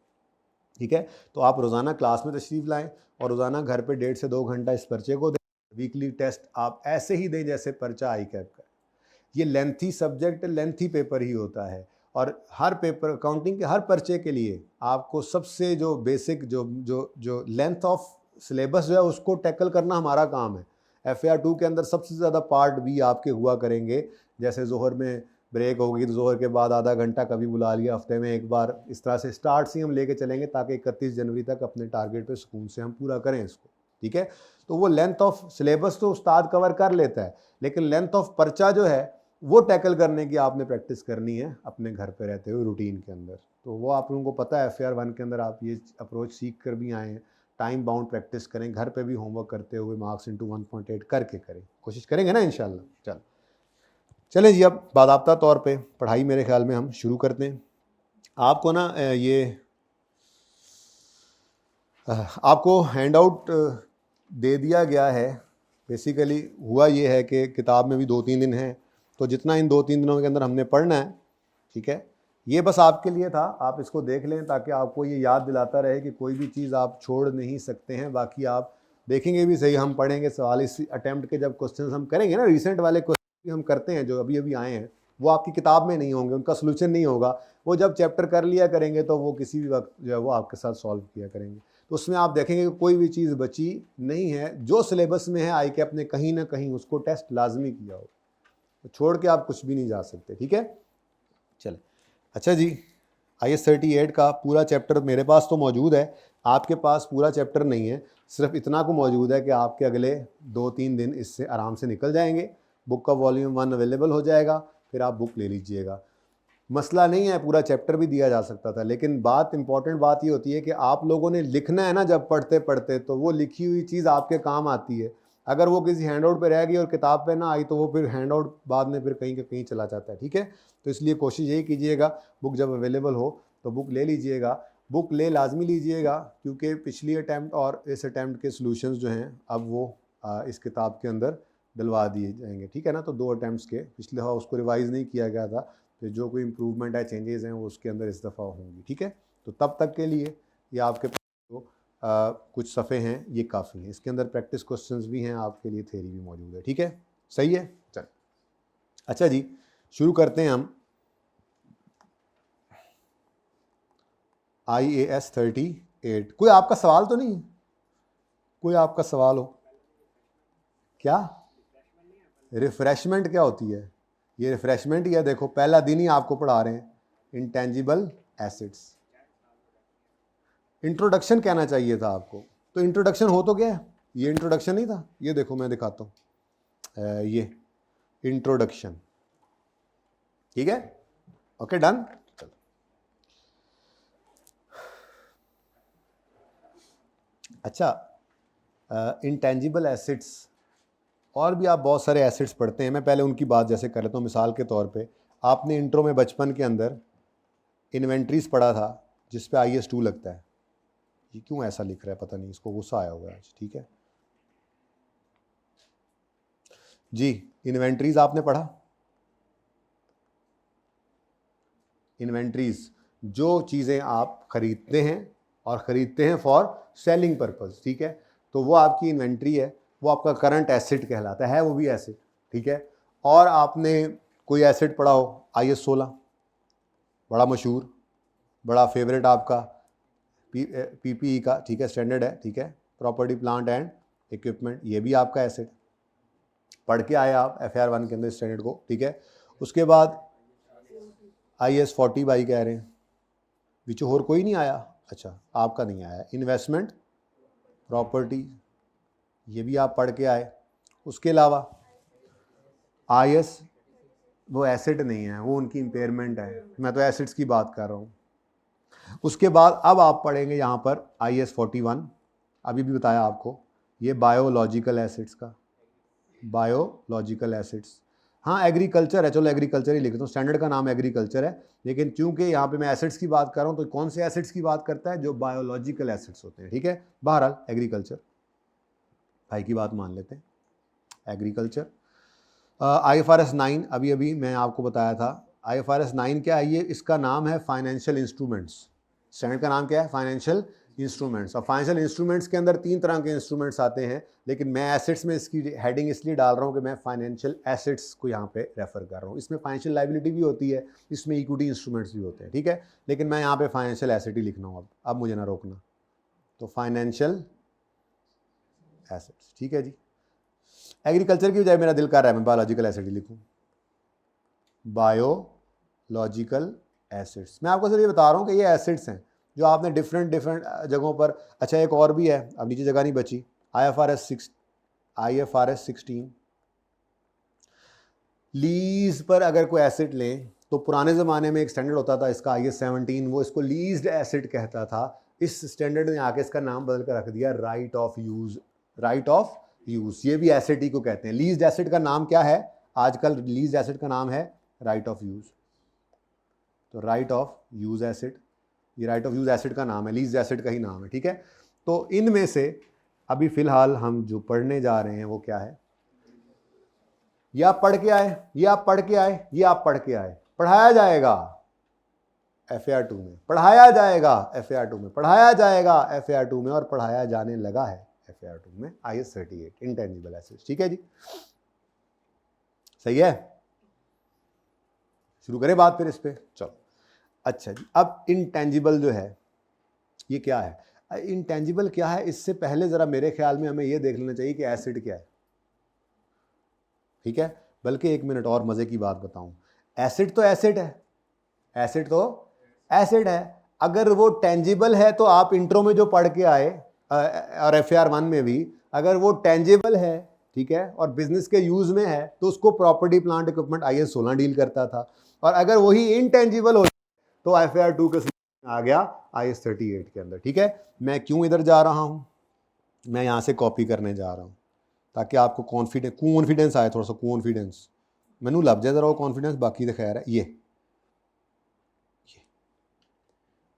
ठीक है। तो आप रोज़ाना क्लास में तशरीफ़ लाएँ और रोज़ाना घर पे 1.5 से 2 घंटा इस पर्चे को दें। वीकली टेस्ट आप ऐसे ही दें जैसे पर्चा ICAP का। ये लेंथी सब्जेक्ट, लेंथी पेपर ही होता है, और हर पेपर अकाउंटिंग के हर पर्चे के लिए आपको सबसे जो बेसिक जो लेंथ ऑफ सिलेबस जो है उसको टैकल करना हमारा काम है। FAR 2 के अंदर सबसे ज़्यादा पार्ट भी आपके हुआ करेंगे, जैसे जोहर में ब्रेक होगी तो जोहर के बाद आधा घंटा कभी बुला लिया हफ्ते में एक बार, इस तरह से स्टार्ट से हम लेके चलेंगे ताकि 31 जनवरी तक अपने टारगेट पे सुकून से हम पूरा करें इसको, ठीक है। तो वो लेंथ ऑफ सिलेबस तो उस्ताद कवर कर लेता है, लेकिन लेंथ ऑफ पर्चा जो है वो टैकल करने की आपने प्रैक्टिस करनी है अपने घर पे रहते हुए रूटीन के अंदर। तो वो आप लोगों को पता है FAR 1 के अंदर आप ये अप्रोच सीख कर भी आए हैं। टाइम बाउंड प्रैक्टिस करें, घर पे भी होमवर्क करते हुए मार्क्स इंटू 1.8 करके करें, कोशिश करेंगे ना इंशाल्लाह। चलें जी, अब बाज़ाब्ता तौर पे पढ़ाई मेरे ख्याल में हम शुरू करते हैं। आपको ना ये आपको हैंड आउट दे दिया गया है। बेसिकली हुआ ये है कि किताब में भी 2-3 दिन हैं, तो जितना इन 2-3 दिनों के अंदर हमने पढ़ना है, ठीक है, ये बस आपके लिए था, आप इसको देख लें ताकि आपको ये याद दिलाता रहे कि कोई भी चीज़ आप छोड़ नहीं सकते हैं। बाकी आप देखेंगे भी सही, हम पढ़ेंगे सवाल इस अटैम्प्ट के जब क्वेश्चन हम करेंगे ना, रिसेंट वाले क्वेश्चन हम करते हैं जो अभी अभी आए हैं, वो आपकी किताब में नहीं होंगे, उनका सोल्यूशन नहीं होगा, वो जब चैप्टर कर लिया करेंगे तो वो किसी भी वक्त जो है वो आपके साथ सॉल्व किया करेंगे। तो उसमें आप देखेंगे कि कोई भी चीज़ बची नहीं है, जो सिलेबस में है ICAP ने कहीं ना कहीं उसको टेस्ट लाजमी किया हो, तो छोड़ के आप कुछ भी नहीं जा सकते, ठीक है। चले, अच्छा जी, IS 38 का पूरा चैप्टर मेरे पास तो मौजूद है, आपके पास पूरा चैप्टर नहीं है, सिर्फ इतना को मौजूद है कि आपके अगले 2-3 दिन इससे आराम से निकल जाएंगे। बुक का वॉल्यूम 1 अवेलेबल हो जाएगा, फिर आप बुक ले लीजिएगा, मसला नहीं है, पूरा चैप्टर भी दिया जा सकता था। लेकिन बात इंपॉर्टेंट बात ये होती है कि आप लोगों ने लिखना है ना, जब पढ़ते पढ़ते तो वो लिखी हुई चीज़ आपके काम आती है। अगर वो किसी हैंड आउट पर रह गई और किताब पे ना आई तो वो फिर हैंड आउट बाद में फिर कहीं के कहीं चला जाता है, ठीक है। तो इसलिए कोशिश यही कीजिएगा, बुक जब अवेलेबल हो तो बुक ले लीजिएगा, बुक ले लाजमी लीजिएगा, क्योंकि पिछली अटैम्प्ट और इस अटैम्प्ट के सॉल्यूशंस जो हैं अब वो इस किताब के अंदर डलवा दिए जाएंगे, ठीक है ना। तो 2 अटैम्प्ट्स के पिछले दफ़ा उसको रिवाइज़ नहीं किया गया था, तो जो कोई इम्प्रूवमेंट है, चेंजेस हैं, वो उसके अंदर इस दफ़ा होंगी, ठीक है। तो तब तक के लिए ये आपके कुछ सफ़े हैं, ये काफ़ी हैं। इसके अंदर प्रैक्टिस क्वेश्चंस भी हैं आपके लिए, थ्योरी भी मौजूद है, ठीक है, सही है। चल, अच्छा जी, शुरू करते हैं हम IAS 38। कोई आपका सवाल तो नहीं, कोई आपका सवाल हो क्या? रिफ्रेशमेंट क्या होती है? ये रिफ्रेशमेंट ही है, देखो पहला दिन ही आपको पढ़ा रहे हैं इंटेंजिबल एसेट्स। इंट्रोडक्शन कहना चाहिए था आपको, तो इंट्रोडक्शन हो तो गया, ये इंट्रोडक्शन नहीं था, ये देखो मैं दिखाता हूँ, ये इंट्रोडक्शन, ठीक है, ओके डन। चलो अच्छा, इंटेंजिबल एसेट्स और भी आप बहुत सारे एसेट्स पढ़ते हैं, मैं पहले उनकी बात जैसे कर लेता हूँ। मिसाल के तौर पे आपने इंट्रो में बचपन के अंदर इन्वेंट्रीज पढ़ा था जिस पे IS2 लगता है। ये क्यों ऐसा लिख रहा है पता नहीं, इसको गुस्सा आया होगा आज। ठीक है जी, इन्वेंट्रीज आपने पढ़ा। इन्वेंट्रीज जो चीज़ें आप खरीदते हैं और ख़रीदते हैं फॉर सेलिंग पर्पस, ठीक है, तो वो आपकी इन्वेंट्री है, वो आपका करंट एसेट कहलाता है, वो भी एसेट। ठीक है, और आपने कोई एसेट पढ़ा हो IS16, बड़ा मशहूर, बड़ा फेवरेट आपका PPE का, ठीक है, स्टैंडर्ड है। ठीक है, प्रॉपर्टी प्लांट एंड इक्विपमेंट, ये भी आपका एसेट पढ़ के आए आप FAR 1 के अंदर स्टैंडर्ड को। ठीक है, उसके बाद IS40 भाई कह रहे हैं, बीच और कोई नहीं आया? अच्छा, आपका नहीं आया। इन्वेस्टमेंट प्रॉपर्टी, ये भी आप पढ़ के आए। उसके अलावा IS वो एसेट नहीं है, वो उनकी इम्पेयरमेंट है, मैं तो एसेट्स की बात कर रहा हूँ। उसके बाद अब आप पढ़ेंगे यहाँ पर IS41, अभी भी बताया आपको, ये बायोलॉजिकल एसेट्स का, बायोलॉजिकल एसेट्स। हाँ एग्रीकल्चर है, चलो एग्रीकल्चर ही लिखता हूँ, स्टैंडर्ड का नाम एग्रीकल्चर है, लेकिन चूंकि यहाँ पे मैं एसेट्स की बात कर रहा हूँ तो कौन से एसेट्स की बात करता है? जो बायोलॉजिकल एसेट्स होते हैं। ठीक है, बहरहाल एग्रीकल्चर, भाई की बात मान लेते हैं, एग्रीकल्चर। IFRS 9 अभी अभी मैं आपको बताया था। IFRS 9 क्या है? ये इसका नाम है फाइनेंशियल इंस्ट्रूमेंट्स। स्टैंडर्ड का नाम क्या है? Financial instruments. और फाइनेंशियल इंस्ट्रूमेंट्स के अंदर 3 तरह के इंस्ट्रूमेंट्स आते हैं, लेकिन मैं एसेट्स में इसकी हेडिंग इसलिए डाल रहा हूँ कि मैं फाइनेंशियल एसेट्स को यहाँ पे रेफर कर रहा हूँ। इसमें फाइनेंशियल लाइबिलिटी भी होती है, इसमें इक्विटी इंस्ट्रूमेंट्स भी होते हैं। ठीक है, लेकिन मैं यहाँ पे फाइनेंशियल एसेट ही लिखना हूँ। अब मुझे ना रोकना, तो फाइनेंशियल एसेट्स। ठीक है जी, एग्रीकल्चर की बजाय मेरा दिल कर रहा है मैं बायोलॉजिकल एसेट ही लिखूँ, बायोलॉजिकल एसेट्स। मैं आपको सिर्फ ये बता रहा हूँ कि ये एसेट्स हैं जो आपने डिफरेंट जगहों पर। अच्छा, एक और भी है, अब नीचे जगह नहीं बची, IFRS 16। लीज पर अगर कोई एसेट लें तो पुराने ज़माने में एक स्टैंडर्ड होता था इसका IS 17, वो इसको लीज्ड एसेट कहता था। इस स्टैंडर्ड ने आके इसका नाम बदल कर रख दिया right of use. Right of use, ये भी एसेट ही को कहते हैं। लीज्ड एसेट का नाम क्या है आजकल? लीज्ड एसेट का नाम है राइट ऑफ यूज़। तो राइट ऑफ यूज़ एसेट, ये राइट ऑफ यूज़ एसेट का नाम है, लीज्ड एसेट का ही नाम है। ठीक है, तो इनमें से अभी फ़िलहाल हम जो पढ़ने जा रहे हैं वो क्या है? ये आप पढ़ के आए, ये आप पढ़ के आए, ये आप पढ़ के आए। पढ़ाया जाएगा FAR 2 में, पढ़ाया जाएगा FAR 2 में, पढ़ाया जाएगा FAR 2 में, और पढ़ाया जाने लगा है FAR 2 में IS 38 इंटेंजिबल एसेट्स। ठीक है जी, सही है, शुरू करें बात फिर इस पे। चलो अच्छा जी, अब इंटेंजिबल जो है ये क्या है? इंटेंजिबल क्या है, इससे पहले ज़रा मेरे ख्याल में हमें ये देख लेना चाहिए कि एसिड क्या है। ठीक है, बल्कि 1 मिनट और मज़े की बात बताऊं, एसिड तो एसिड है, एसिड तो एसिड है। अगर वो टेंजिबल है तो आप इंट्रो में जो पढ़ के आए और FAR 1 में भी, अगर वो टेंजिबल है, ठीक है, और बिजनेस के यूज़ में है तो उसको property plant equipment IS 16 deal करता था। और अगर वही इनटेंजिबल हो तो FAR 2 के आ गया IS 38 के अंदर। ठीक है, मैं क्यों इधर जा रहा हूँ? मैं यहाँ से कॉपी करने जा रहा हूँ ताकि आपको कॉन्फिडेंस आए, थोड़ा सा कॉन्फिडेंस मैनू लग जाए ज़रा वो कॉन्फिडेंस, बाकी तो खैर है। ये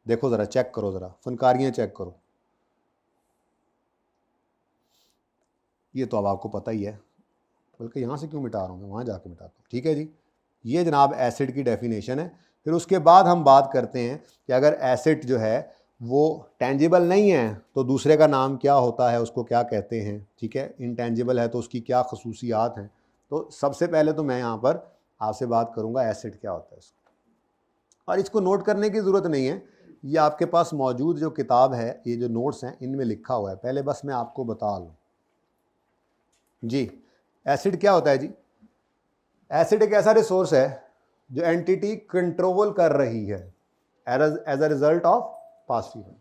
देखो ज़रा, चेक करो ज़रा, फनकारियाँ चेक करो। ये तो अब आपको पता ही है, बल्कि यहाँ से क्यों मिटा रहा हूँ मैं, वहाँ जाके मिटाता हूँ। ठीक है जी, ये जनाब एसिड की डेफिनेशन है। फिर उसके बाद हम बात करते हैं कि अगर एसिड जो है वो टेंजिबल नहीं है तो दूसरे का नाम क्या होता है, उसको क्या कहते हैं। ठीक है, इंटेंजिबल है तो उसकी क्या खसूसियात हैं। तो सबसे पहले तो मैं यहाँ पर आपसे बात करूँगा एसिड क्या होता है इसको, और इसको नोट करने की ज़रूरत नहीं है, ये आपके पास मौजूद जो किताब है, ये जो नोट्स हैं इनमें लिखा हुआ है, पहले बस मैं आपको बता लूँ जी। एसिड क्या होता है जी? एसिड एक ऐसा रिसोर्स है जो एंटिटी कंट्रोल कर रही है as a result of past event.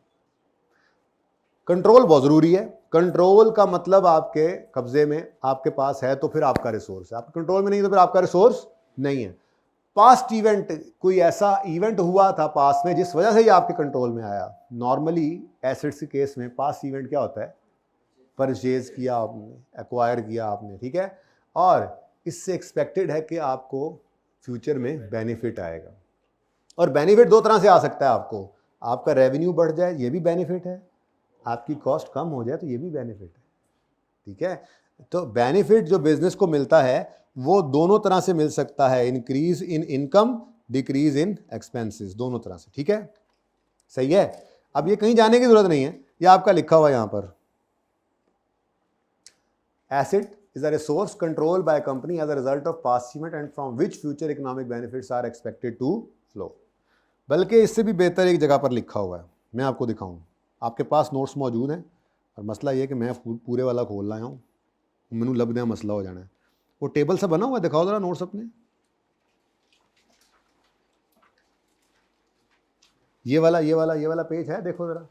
Control बहुत जरूरी है। कंट्रोल का मतलब आपके कब्जे में, आपके पास है तो फिर आपका रिसोर्स है, आपके कंट्रोल में नहीं तो फिर आपका रिसोर्स नहीं है। पास्ट इवेंट, कोई ऐसा इवेंट हुआ था पास्ट में जिस वजह से ये आपके कंट्रोल में आया। नॉर्मली एसेट्स के केस में पास्ट इवेंट क्या होता है, परचेज किया आपने, एक्वायर किया आपने, ठीक है, और इससे एक्सपेक्टेड है कि आपको फ्यूचर में बेनिफिट आएगा। और बेनिफिट दो तरह से आ सकता है आपको, आपका रेवेन्यू बढ़ जाए ये भी बेनिफिट है, आपकी कॉस्ट कम हो जाए तो ये भी बेनिफिट है, ठीक है। तो बेनिफिट जो बिजनेस को मिलता है वो दोनों तरह से मिल सकता है, increase in income, decrease in expenses, दोनों तरह से, ठीक है, सही है। अब ये कहीं जाने की जरूरत नहीं है, ये आपका लिखा हुआ यहां पर, asset is a resource controlled by a company as a result of past achievement and from which future economic benefits are expected to flow। बल्कि इससे भी बेहतर एक जगह पर लिखा हुआ है, मैं आपको दिखाऊं, आपके पास नोट्स मौजूद हैं, और मसला ये है कि मैं पूरे वाला खोल रहा हूँ, मैनू लभदे मसला हो जाना है। वो टेबल से बना हुआ है, दिखाओ जरा नोट्स अपने, ये वाला पेज है, देखो जरा,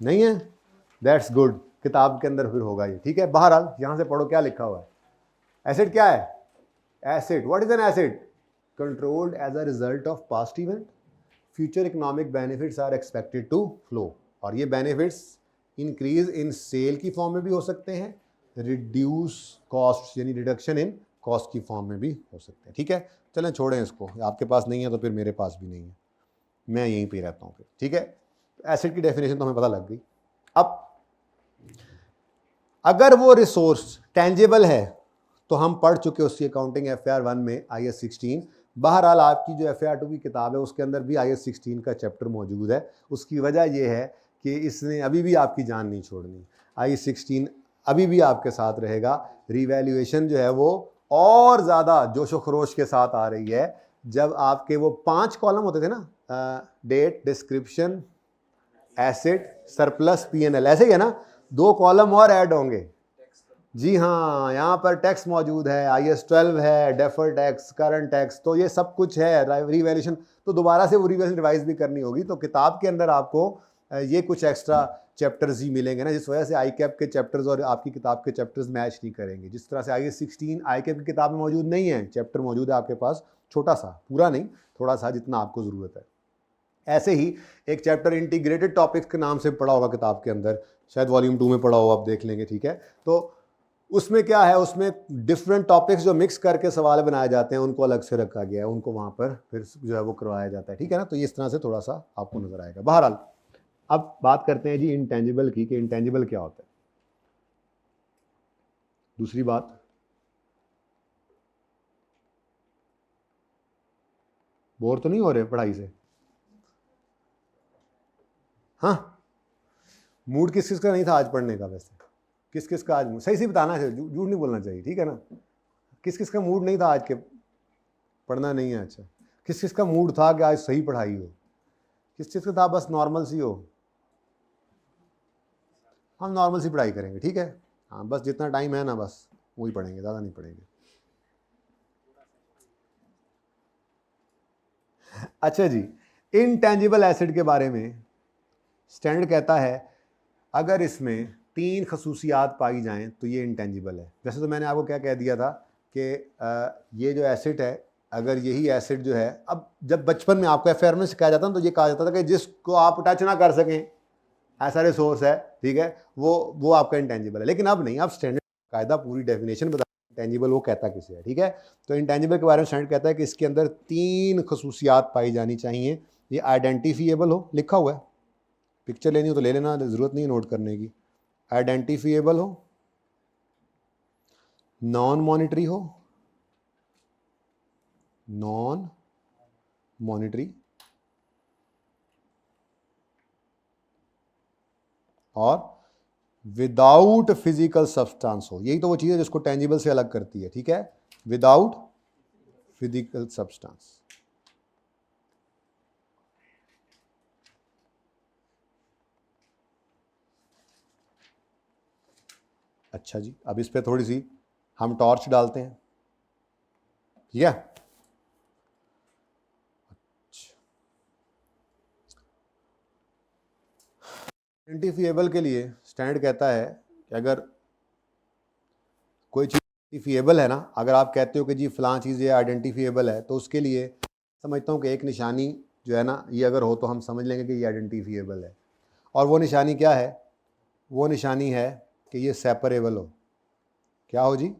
नहीं है, दैट्स गुड, किताब के अंदर फिर होगा ये, ठीक है। बहरहाल यहां से पढ़ो क्या लिखा हुआ है। एसेट क्या है, asset, what is an asset, controlled as a result of past event, future economic benefits are expected to flow, और ये बेनिफिट्स इंक्रीज इन सेल की फॉर्म में भी हो सकते हैं, रिड्यूस कॉस्ट यानी रिडक्शन इन कॉस्ट की फॉर्म में भी हो सकते हैं, ठीक है। चलें छोड़ें इसको, आपके पास नहीं है तो फिर मेरे पास भी नहीं है, मैं यहीं पे रहता हूँ फिर, ठीक है। एसेट की डेफिनेशन तो हमें पता लग गई। अब अगर वो रिसोर्स टेंजिबल है तो हम पढ़ चुके उसकी अकाउंटिंग FAR 1 में IAS 16। बहरहाल आपकी जो FAR 2 की किताब है उसके अंदर भी IAS 16 का चैप्टर मौजूद है। उसकी वजह यह है कि इसने अभी भी आपकी जान नहीं छोड़नी, IAS 16 अभी भी आपके साथ रहेगा। रिवैल्यूएशन जो है वो और ज़्यादा जोशो खरोश के साथ आ रही है। जब आपके वो 5 कॉलम होते थे ना, date, description, asset, surplus, P&L, ऐसे ही है ना, 2 कॉलम और ऐड होंगे। जी हाँ, यहाँ पर टैक्स मौजूद है, IAS 12 है, डेफर टैक्स, करंट टैक्स, तो ये सब कुछ है। रिवैल्यूएशन तो दोबारा से वो रिवैल्यूएशन रिवाइज भी करनी होगी, तो किताब के अंदर आपको ये कुछ एक्स्ट्रा चैप्टर्स ही मिलेंगे ना, जिस वजह से ICAP के चैप्टर्स और आपकी किताब के चैप्टर्स मैच नहीं करेंगे। जिस तरह से IAS 16 ICAP की किताब में मौजूद नहीं है, चैप्टर मौजूद है आपके पास छोटा सा, पूरा नहीं, थोड़ा सा जितना आपको ज़रूरत है। ऐसे ही एक चैप्टर इंटीग्रेटेड टॉपिक्स के नाम से पढ़ा होगा किताब के अंदर, शायद वॉल्यूम 2 में पढ़ा हो, आप देख लेंगे, ठीक है। तो उसमें क्या है, उसमें डिफरेंट टॉपिक्स जो मिक्स करके सवाल बनाए जाते हैं उनको अलग से रखा गया है, उनको वहाँ पर फिर जो है वो करवाया जाता है, ठीक है ना। तो इस तरह से थोड़ा सा आपको नजर आएगा। बहरहाल अब बात करते हैं जी इंटेंजिबल की, कि इंटेंजिबल क्या होता है। दूसरी बात, बोर तो नहीं हो रहे पढ़ाई से? हाँ, मूड किस किस का नहीं था आज पढ़ने का? वैसे किस किस का आज, सही बताना है, झूठ नहीं बोलना चाहिए, ठीक है ना। किस किस का मूड नहीं था आज के पढ़ना नहीं है? अच्छा, किस किस का मूड था कि आज सही पढ़ाई हो? किस चीज़ का था बस नॉर्मल सी हो? हम नॉर्मल सी पढ़ाई करेंगे, ठीक है। हाँ, बस जितना टाइम है ना बस वही पढ़ेंगे, ज़्यादा नहीं पढ़ेंगे। अच्छा जी, इनटेंजिबल एसेट के बारे में स्टैंडर्ड कहता है अगर इसमें 3 खसूसियात पाई जाएं तो ये इंटेंजिबल है। वैसे तो मैंने आपको क्या कह दिया था कि ये जो एसेट है, अगर यही एसेट जो है, अब जब बचपन में आपको FAR में सिखाया जाता ना, तो ये कहा जाता था कि जिसको आप टच ना कर सकें ऐसा रिसोर्स है, ठीक है, वो आपका इंटेंजिबल है। लेकिन अब नहीं, अब स्टैंडर्ड कायदा पूरी डेफिनेशन बता इंटेंजिबल वो कहता किसे है, ठीक है। तो इंटेंजिबल के बारे में स्टैंडर्ड कहता है कि इसके अंदर 3 खसूसियात पाई जानी चाहिए। ये आइडेंटिफिएबल हो, लिखा हुआ है, पिक्चर लेनी हो तो ले लेना, ज़रूरत नहीं नोट करने की। आइडेंटिफिएबल हो, नॉन मॉनिटरी हो, नॉन मॉनिटरी, और विदाउट फिजिकल सब्सटेंस हो। यही तो वो चीज़ है जिसको टेंजिबल से अलग करती है, ठीक है, विदाउट फिजिकल सब्सटेंस। अच्छा जी, अब इस पे थोड़ी सी हम टॉर्च डालते हैं, ठीक है। आइडेंटिफिएबल के लिए स्टैंडर्ड कहता है कि अगर कोई चीज़ आइडेंटिफिएबल है ना, अगर आप कहते हो कि जी फ़लाँ चीज़ ये आइडेंटिफिएबल है, तो उसके लिए समझता हूँ कि एक निशानी जो है ना, ये अगर हो तो हम समझ लेंगे कि ये आइडेंटिफिएबल है। और वो निशानी क्या है? वो निशानी है कि ये सेपरेबल हो। क्या हो जी?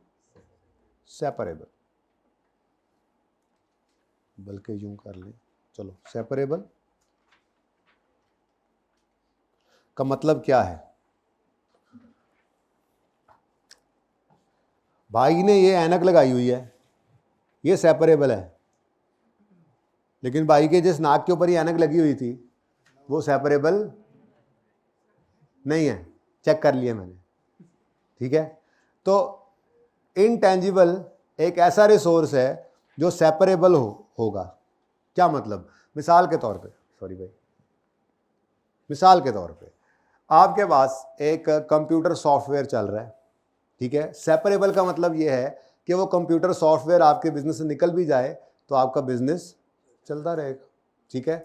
सेपरेबल। बल्कि यूं कर लें, चलो, सेपरेबल का मतलब क्या है? भाई ने ये ऐनक लगाई हुई है, ये सेपरेबल है, लेकिन भाई के जिस नाक के ऊपर ये ऐनक लगी हुई थी वो सेपरेबल नहीं है, चेक कर लिया मैंने, ठीक है। तो इनटेंजिबल एक ऐसा रिसोर्स है जो सेपरेबल होगा। क्या मतलब? मिसाल के तौर पे, सॉरी भाई, मिसाल के तौर पे आपके पास एक कंप्यूटर सॉफ्टवेयर चल रहा है, ठीक है। सेपरेबल का मतलब ये है कि वो कंप्यूटर सॉफ्टवेयर आपके बिजनेस से निकल भी जाए तो आपका बिजनेस चलता रहेगा, ठीक है।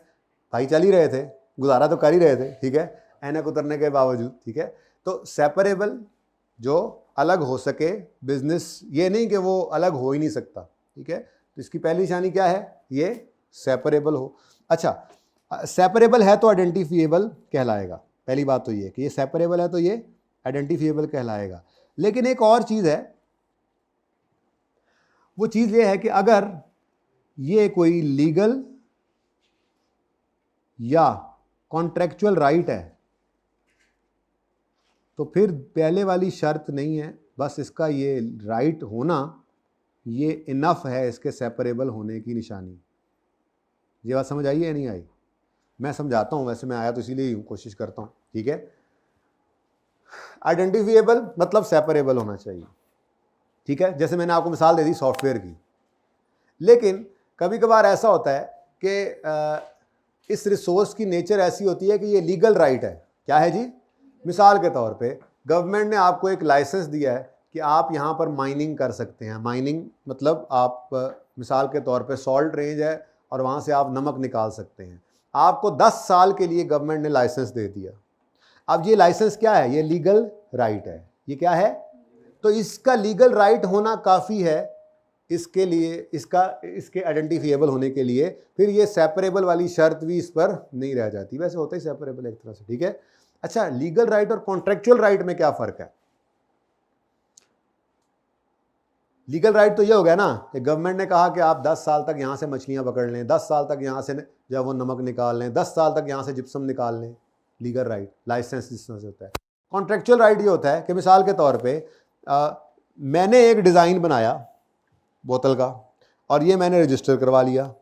भाई चल ही रहे थे, गुजारा तो कर ही रहे थे, ठीक है, ऐनक उतरने के बावजूद, ठीक है। तो सेपरेबल जो अलग हो सके बिजनेस, ये नहीं कि वो अलग हो ही नहीं सकता, ठीक है। तो इसकी पहली निशानी क्या है? ये सेपरेबल हो। अच्छा, सेपरेबल है तो आइडेंटिफिएबल कहलाएगा। पहली बात तो ये कि ये सेपरेबल है तो ये आइडेंटिफिएबल कहलाएगा। लेकिन एक और चीज़ है, वो चीज़ ये है कि अगर ये कोई लीगल या कॉन्ट्रैक्चुअल राइट है तो फिर पहले वाली शर्त नहीं है, बस इसका ये राइट होना ये इनफ है इसके सेपरेबल होने की निशानी। ये बात समझ आई है या नहीं आई? मैं समझाता हूँ, वैसे मैं आया तो इसीलिए ही कोशिश करता हूँ, ठीक है। आइडेंटिफिएबल मतलब सेपरेबल होना चाहिए, ठीक है। जैसे मैंने आपको मिसाल दे दी सॉफ्टवेयर की, लेकिन कभी कभार ऐसा होता है कि इस रिसोर्स की नेचर ऐसी होती है कि ये लीगल राइट है। क्या है जी? मिसाल के तौर पे गवर्नमेंट ने आपको एक लाइसेंस दिया है कि आप यहाँ पर माइनिंग कर सकते हैं। माइनिंग मतलब आप मिसाल के तौर पे सॉल्ट रेंज है और वहाँ से आप नमक निकाल सकते हैं। आपको 10 साल के लिए गवर्नमेंट ने लाइसेंस दे दिया। अब ये लाइसेंस क्या है? ये लीगल राइट है। ये क्या है? तो इसका लीगल राइट होना काफ़ी है इसके लिए, इसके आइडेंटिफिएबल होने के लिए। फिर ये सेपरेबल वाली शर्त भी इस पर नहीं रह जाती। वैसे होता ही सेपरेबल एक तरह से, ठीक है। अच्छा, लीगल राइट और कॉन्ट्रेक्चुअल राइट में क्या फ़र्क है? लीगल राइट तो ये हो गया ना कि गवर्नमेंट ने कहा कि आप 10 साल तक यहाँ से मछलियाँ पकड़ लें, 10 साल तक यहाँ से जब वो नमक निकाल लें, 10 साल तक यहाँ से जिप्सम निकाल लें। लीगल राइट, लाइसेंस जिस तरह से होता है। कॉन्ट्रेक्चुअल राइट ये होता है कि मिसाल के तौर पे मैंने एक डिज़ाइन बनाया बोतल का और ये मैंने रजिस्टर करवा लिया।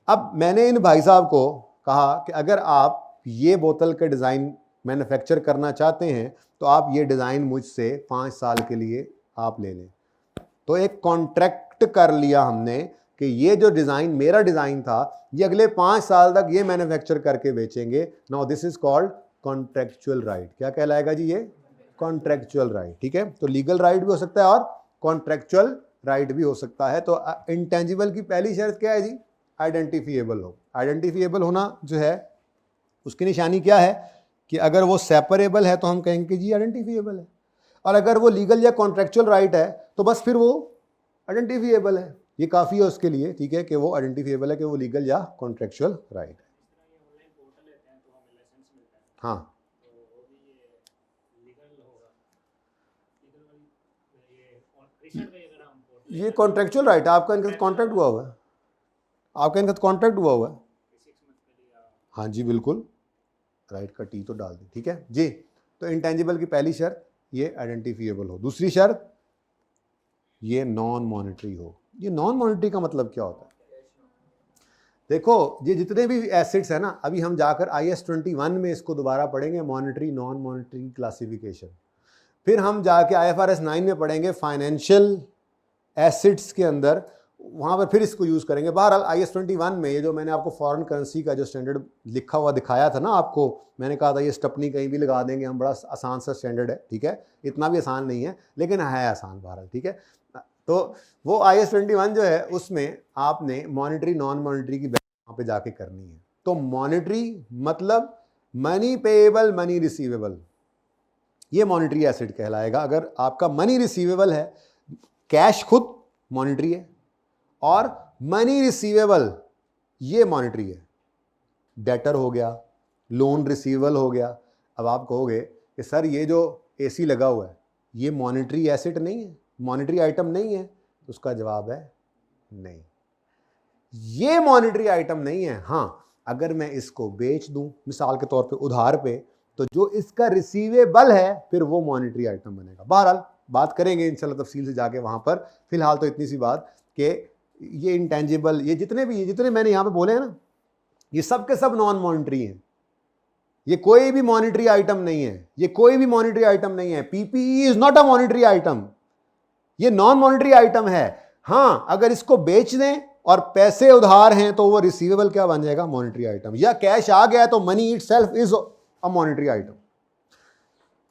अब मैंने इन भाई साहब को कहा कि अगर आप ये बोतल के डिज़ाइन मैन्युफैक्चर करना चाहते हैं तो आप ये डिज़ाइन मुझसे 5 साल के लिए आप ले लें। तो एक कॉन्ट्रैक्ट कर लिया हमने कि ये जो डिज़ाइन मेरा डिज़ाइन था ये अगले 5 साल तक ये मैन्युफैक्चर करके बेचेंगे। Now this is called contractual right. क्या कहलाएगा जी? ये कॉन्ट्रैक्चुअल राइट, ठीक है। तो लीगल राइट भी हो सकता है और कॉन्ट्रैक्चुअल राइट भी हो सकता है। तो इंटेंजिबल की पहली शर्त क्या है जी? आइडेंटिफिएबल हो। आइडेंटिफिएबल होना जो है उसकी निशानी क्या है कि अगर वो सेपरेबल है तो हम कहेंगे कि जी आइडेंटिफिएबल है, और अगर वो लीगल या कॉन्ट्रैक्चुअल राइट है तो बस फिर वो आइडेंटिफिएबल है। ये काफ़ी है उसके लिए, ठीक है, कि वो आइडेंटिफिएबल है, कि वो लीगल या कॉन्ट्रैक्चुअल राइट है। हाँ, ये कॉन्ट्रैक्चुअल राइट है, आपका इनके साथ कॉन्ट्रैक्ट हुआ हुआ है, आपका इनके साथ कॉन्ट्रैक्ट हुआ हुआ है। हाँ जी बिल्कुल, राइट का टी तो डाल दें, ठीक है जी। तो इंटेंजिबल की पहली शर्त ये आइडेंटिफिएबल हो। दूसरी शर्त ये नॉन मॉनेटरी हो। ये नॉन मॉनेटरी का मतलब क्या होता है? देखो, ये जितने भी एसेट्स है ना, अभी हम जाकर IS 21 में इसको दोबारा पढ़ेंगे, मॉनेटरी नॉन मॉनेटरी क्लासिफिकेशन। फिर हम जाके IFRS 9 में पढ़ेंगे फाइनेंशियल एसेट्स के अंदर, वहाँ पर फिर इसको यूज़ करेंगे। बहरहाल IS 21 में ये जो मैंने आपको फॉरेन करेंसी का जो स्टैंडर्ड लिखा हुआ दिखाया था ना आपको, मैंने कहा था ये स्टपनी कहीं भी लगा देंगे हम, बड़ा आसान सा स्टैंडर्ड है, ठीक है। इतना भी आसान नहीं है लेकिन है आसान बहरहाल, ठीक है। तो वो IS 21 जो है उसमें आपने मॉनेटरी नॉन मॉनेटरी की वहाँ पे जाके करनी है। तो मॉनेटरी मतलब मनी पेएबल, मनी रिसीवेबल, ये मॉनिटरी एसेट कहलाएगा। अगर आपका मनी रिसीवेबल है, कैश खुद मॉनिटरी है और मनी रिसीवेबल ये मॉनिटरी है। डेटर हो गया, लोन रिसीवेबल हो गया। अब आप कहोगे कि सर ये जो एसी लगा हुआ है ये मॉनिटरी एसेट नहीं है, मॉनिटरी आइटम नहीं है? तो उसका जवाब है नहीं, ये मॉनिटरी आइटम नहीं है। हाँ, अगर मैं इसको बेच दूं मिसाल के तौर पे उधार पे, तो जो इसका रिसीवेबल है फिर वो मॉनिटरी आइटम बनेगा। बहरहाल बात करेंगे इंशाल्लाह तफसील से जाके वहां पर। फिलहाल तो इतनी सी बात कि ये इंटेंजिबल, ये जितने मैंने यहां पे बोले हैं ना, ये सब के सब नॉन मॉनिटरी हैं। ये कोई भी मॉनिटरी आइटम नहीं है, ये कोई भी मॉनिटरी आइटम नहीं है। PPE is not a monetary item, ये नॉन मॉनिटरी आइटम है। हाँ, अगर इसको बेच दें और पैसे उधार हैं तो वो रिसीवेबल क्या बन जाएगा? Monetary item. या कैश आ गया तो money itself is a monetary item.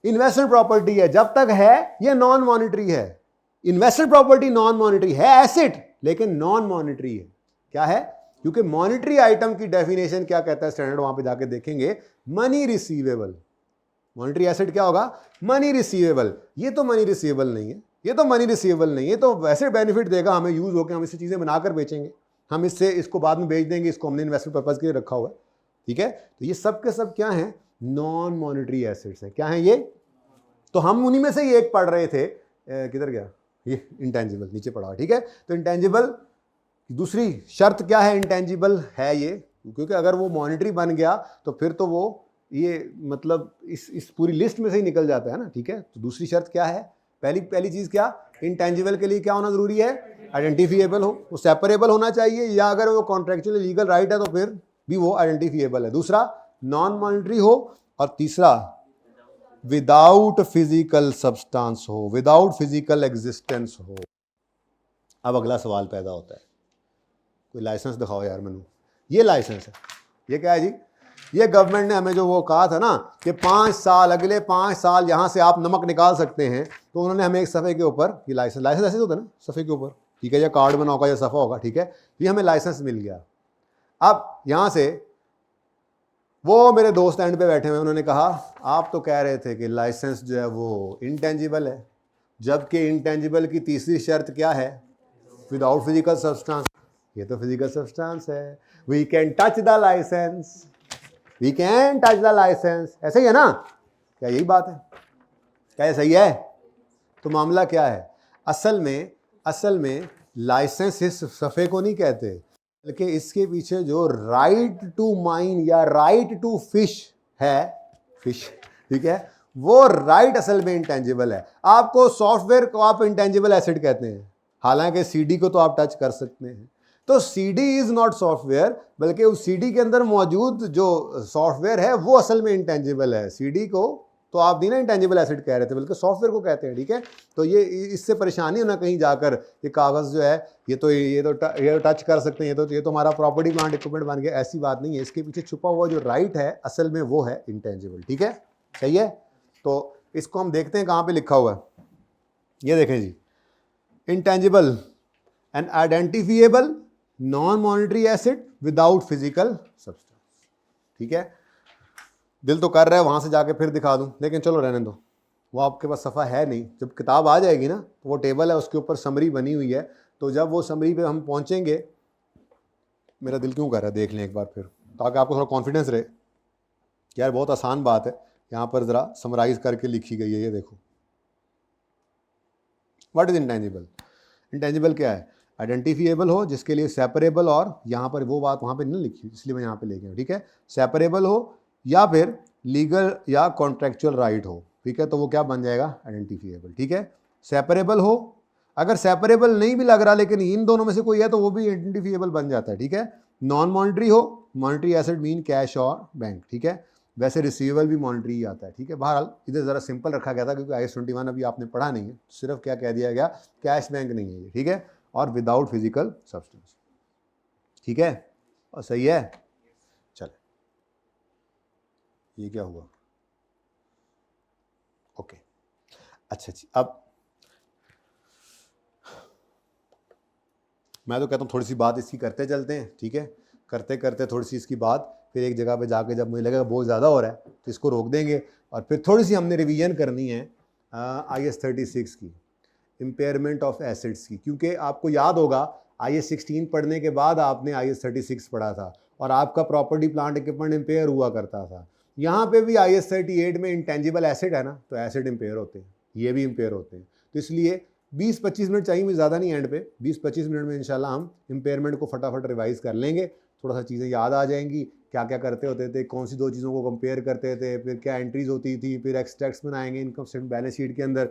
Investment property है, जब तक है ये नॉन मॉनिटरी है। इन्वेस्टमेंट प्रॉपर्टी नॉन मॉनिटरी है, एसेट लेकिन नॉन मॉनिटरी है। क्या है? क्योंकि मॉनिटरी आइटम की डेफिनेशन क्या कहता है स्टैंडर्ड, वहां पे जाके देखेंगे, मनी रिसीवेबल। मॉनिटरी एसेट क्या होगा? Money receivable. ये तो मनी रिसीवेबल नहीं है, ये तो मनी रिसीवेबल नहीं है, तो वैसे बेनिफिट देगा हमें, यूज होकर हम इससे चीजें बनाकर बेचेंगे, हम इसको बाद में बेच देंगे, इसको हमने इन्वेस्टमेंट पर्पज के लिए रखा हुआ है। ठीक है, तो ये सब के सब क्या है? नॉन मॉनिटरी एसेट्स हैं। क्या है ये? तो हम उन्हीं में से ही एक पढ़ रहे थे, किधर गया ये? इंटेंजिबल, नीचे पढ़ा। ठीक है, तो इंटेंजिबल दूसरी शर्त क्या है? इंटेंजिबल है ये, क्योंकि अगर वो मॉनिटरी बन गया तो फिर तो वो ये मतलब इस पूरी लिस्ट में से ही निकल जाता है ना। ठीक है, तो दूसरी शर्त क्या है? पहली चीज क्या? इंटेंजिबल के लिए क्या होना जरूरी है? आइडेंटिफिएबल हो, वो सेपरेबल होना चाहिए, या अगर वो कॉन्ट्रेक्चुअल लीगल राइट है तो फिर भी वो आइडेंटिफिएबल है। दूसरा नॉन मॉनिटरी हो, और तीसरा विदाउट फिजिकल सब्सटेंस हो, विदाउट फिजिकल एग्जिस्टेंस हो। अब अगला सवाल पैदा होता है, कोई लाइसेंस दिखाओ यार मैनू। ये लाइसेंस है, ये क्या है जी? ये गवर्नमेंट ने हमें जो वो कहा था ना कि 5 साल, अगले 5 साल यहां से आप नमक निकाल सकते हैं, तो उन्होंने हमें एक सफ़े के ऊपर ये लाइसेंस ऐसे होता है ना, सफ़े के ऊपर, ठीक है, या कार्ड बना होगा या सफ़ा होगा, ठीक है, ये हमें लाइसेंस मिल गया। अब यहां से वो मेरे दोस्त एंड पे बैठे हुए, उन्होंने कहा आप तो कह रहे थे कि लाइसेंस जो है वो इंटेंजिबल है, जबकि इंटेंजिबल की तीसरी शर्त क्या है? Without physical substance. ये तो फिजिकल सब्सटेंस है, we can touch the license, we can touch the license. ऐसे ही है ना? क्या यही बात है? क्या ये सही है? तो मामला क्या है? असल में लाइसेंस इस सफ़े को नहीं कहते, बल्कि इसके पीछे जो राइट टू माइन या राइट टू फिश है, फिश, ठीक है, वो राइट असल में इंटेंजिबल है। आपको सॉफ्टवेयर को आप इंटेंजिबल एसेट कहते हैं, हालांकि सीडी को तो आप टच कर सकते हैं। तो सीडी इज नॉट सॉफ्टवेयर, बल्कि उस सीडी के अंदर मौजूद जो सॉफ्टवेयर है वो असल में इंटेंजिबल है। सीडी को तो आप नहीं ना इंटेंजिबल एसेट कह रहे थे, बल्कि सॉफ्टवेयर को कहते हैं। ठीक है, तो ये इससे परेशानी हो ना कहीं जाकर ये कागज़ जो है ये तो टच कर सकते हैं, ये तो हमारा प्रॉपर्टी प्लांट इक्विपमेंट बन गया, ऐसी बात नहीं है। इसके पीछे छुपा हुआ जो राइट है असल में वो है इंटेंजिबल। ठीक है, सही है। तो इसको हम देखते हैं कहाँ पे लिखा हुआ है। ये देखें जी, intangible and identifiable non monetary asset without physical substance. ठीक है, दिल तो कर रहा है वहां से जाके फिर दिखा दूं, लेकिन चलो रहने दो, वो आपके पास सफ़ा है नहीं। जब किताब आ जाएगी ना तो वो टेबल है, उसके ऊपर समरी बनी हुई है, तो जब वो समरी पे हम पहुंचेंगे, मेरा दिल क्यों कर रहा है देख लें एक बार फिर, ताकि आपको थोड़ा कॉन्फिडेंस रहे। यार बहुत आसान बात है, यहाँ पर ज़रा समराइज करके लिखी गई है, ये देखो। What is intangible? इंटेंजिबल क्या है? आइडेंटिफिएबल हो, जिसके लिए सेपरेबल, और यहाँ पर वो बात वहाँ पे नहीं लिखी इसलिए मैं यहाँ पे लेके आया। ठीक है, सेपरेबल हो या फिर लीगल या कॉन्ट्रेक्चुअल राइट हो। ठीक है, तो वो क्या बन जाएगा? आइडेंटिफिएबल। ठीक है, सेपरेबल हो, अगर सेपरेबल नहीं भी लग रहा लेकिन इन दोनों में से कोई है तो वो भी आइडेंटिफिएबल बन जाता है। ठीक है, नॉन मॉनिटरी हो, मॉनिटरी एसेट मीन कैश और बैंक। ठीक है, वैसे रिसीवेबल भी मॉनिटरी ही आता है। ठीक है, बहरहाल इधर ज़रा सिंपल रखा गया था क्योंकि IAS 21 अभी आपने पढ़ा नहीं है, सिर्फ क्या कह दिया गया, कैश बैंक नहीं है ये। ठीक है, और विदाउट फिजिकल सब्सटेंस। ठीक है, और सही है। चल, ये क्या हुआ? ओके, अच्छा जी, अब मैं तो कहता हूँ थोड़ी सी बात इसकी करते चलते हैं। ठीक है, करते करते थोड़ी सी इसकी बात फिर एक जगह पे जाके जब मुझे लगेगा बहुत ज़्यादा हो रहा है तो इसको रोक देंगे, और फिर थोड़ी सी हमने रिवीजन करनी है IAS 36 की, इम्पेयरमेंट ऑफ एसेट्स की, क्योंकि आपको याद होगा IAS 16 पढ़ने के बाद आपने IAS 36 पढ़ा था और आपका प्रॉपर्टी प्लांट इक्विपमेंट इम्पेयर हुआ करता था। यहाँ पे भी IAS 38 में इंटेंजिबल एसेट है ना, तो एसेट इम्पेयर होते हैं, ये भी इम्पेयर होते हैं। तो इसलिए 20-25 मिनट चाहिए मुझे, ज़्यादा नहीं, एंड पे 20-25 मिनट में इंशाल्लाह हम इम्पेयरमेंट को फटाफट रिवाइज कर लेंगे, थोड़ा सा चीज़ें याद आ जाएंगी, क्या क्या करते होते थे, कौन सी दो चीज़ों को कंपेयर करते थे, फिर क्या एंट्रीज होती थी, फिर एक्सट्रैक्ट्स बनाएंगे इनकम स्टेटमेंट बैलेंस शीट के अंदर,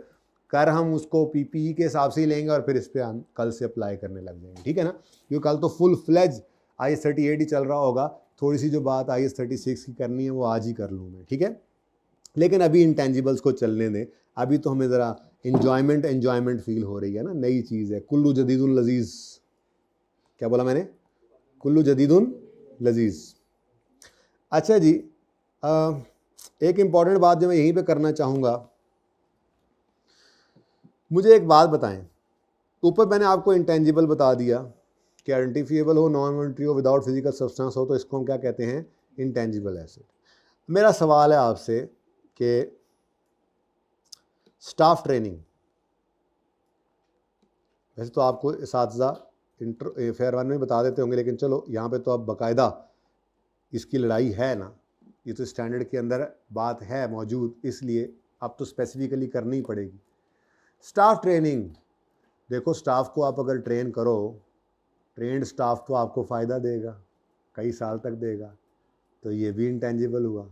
कर हम उसको PPE के हिसाब से ही लेंगे और फिर इस पर हम कल से अप्लाई करने लग जाएंगे, ठीक है ना, क्योंकि कल तो फुल फ्लेज IAS 38 ही चल रहा होगा, थोड़ी सी जो बात IAS 36 की करनी है वो आज ही कर लूँ मैं, ठीक है। लेकिन अभी इंटेंजिबल्स को चलने दें, अभी तो हमें ज़रा एन्जॉयमेंट फील हो रही है ना, नई चीज़ है, कुल्लू जदीदुल लजीज़, क्या बोला मैंने, कुल्लू जदीदुल लजीज़। अच्छा जी, एक इम्पॉर्टेंट बात जो मैं यहीं पे करना चाहूँगा, मुझे एक बात बताएं, ऊपर मैंने आपको इंटेंजिबल बता दिया कि आइडेंटिफिएबल हो, नॉन मॉनिटरी हो, विदाउट फिजिकल सब्सटेंस हो, तो इसको हम क्या कहते हैं, इंटेंजिबल एसेट। मेरा सवाल है आपसे कि स्टाफ ट्रेनिंग, वैसे तो आपको इसातिज़ा फेयर वन में बता देते होंगे, लेकिन चलो यहाँ पे तो अब बाकायदा इसकी लड़ाई है ना, ये तो स्टैंडर्ड के अंदर बात है मौजूद, इसलिए अब तो स्पेसिफिकली करनी ही पड़ेगी। स्टाफ ट्रेनिंग, देखो स्टाफ को आप अगर ट्रेन करो, ट्रेंड स्टाफ तो आपको फ़ायदा देगा, कई साल तक देगा, तो ये भी इंटेंजिबल हुआ,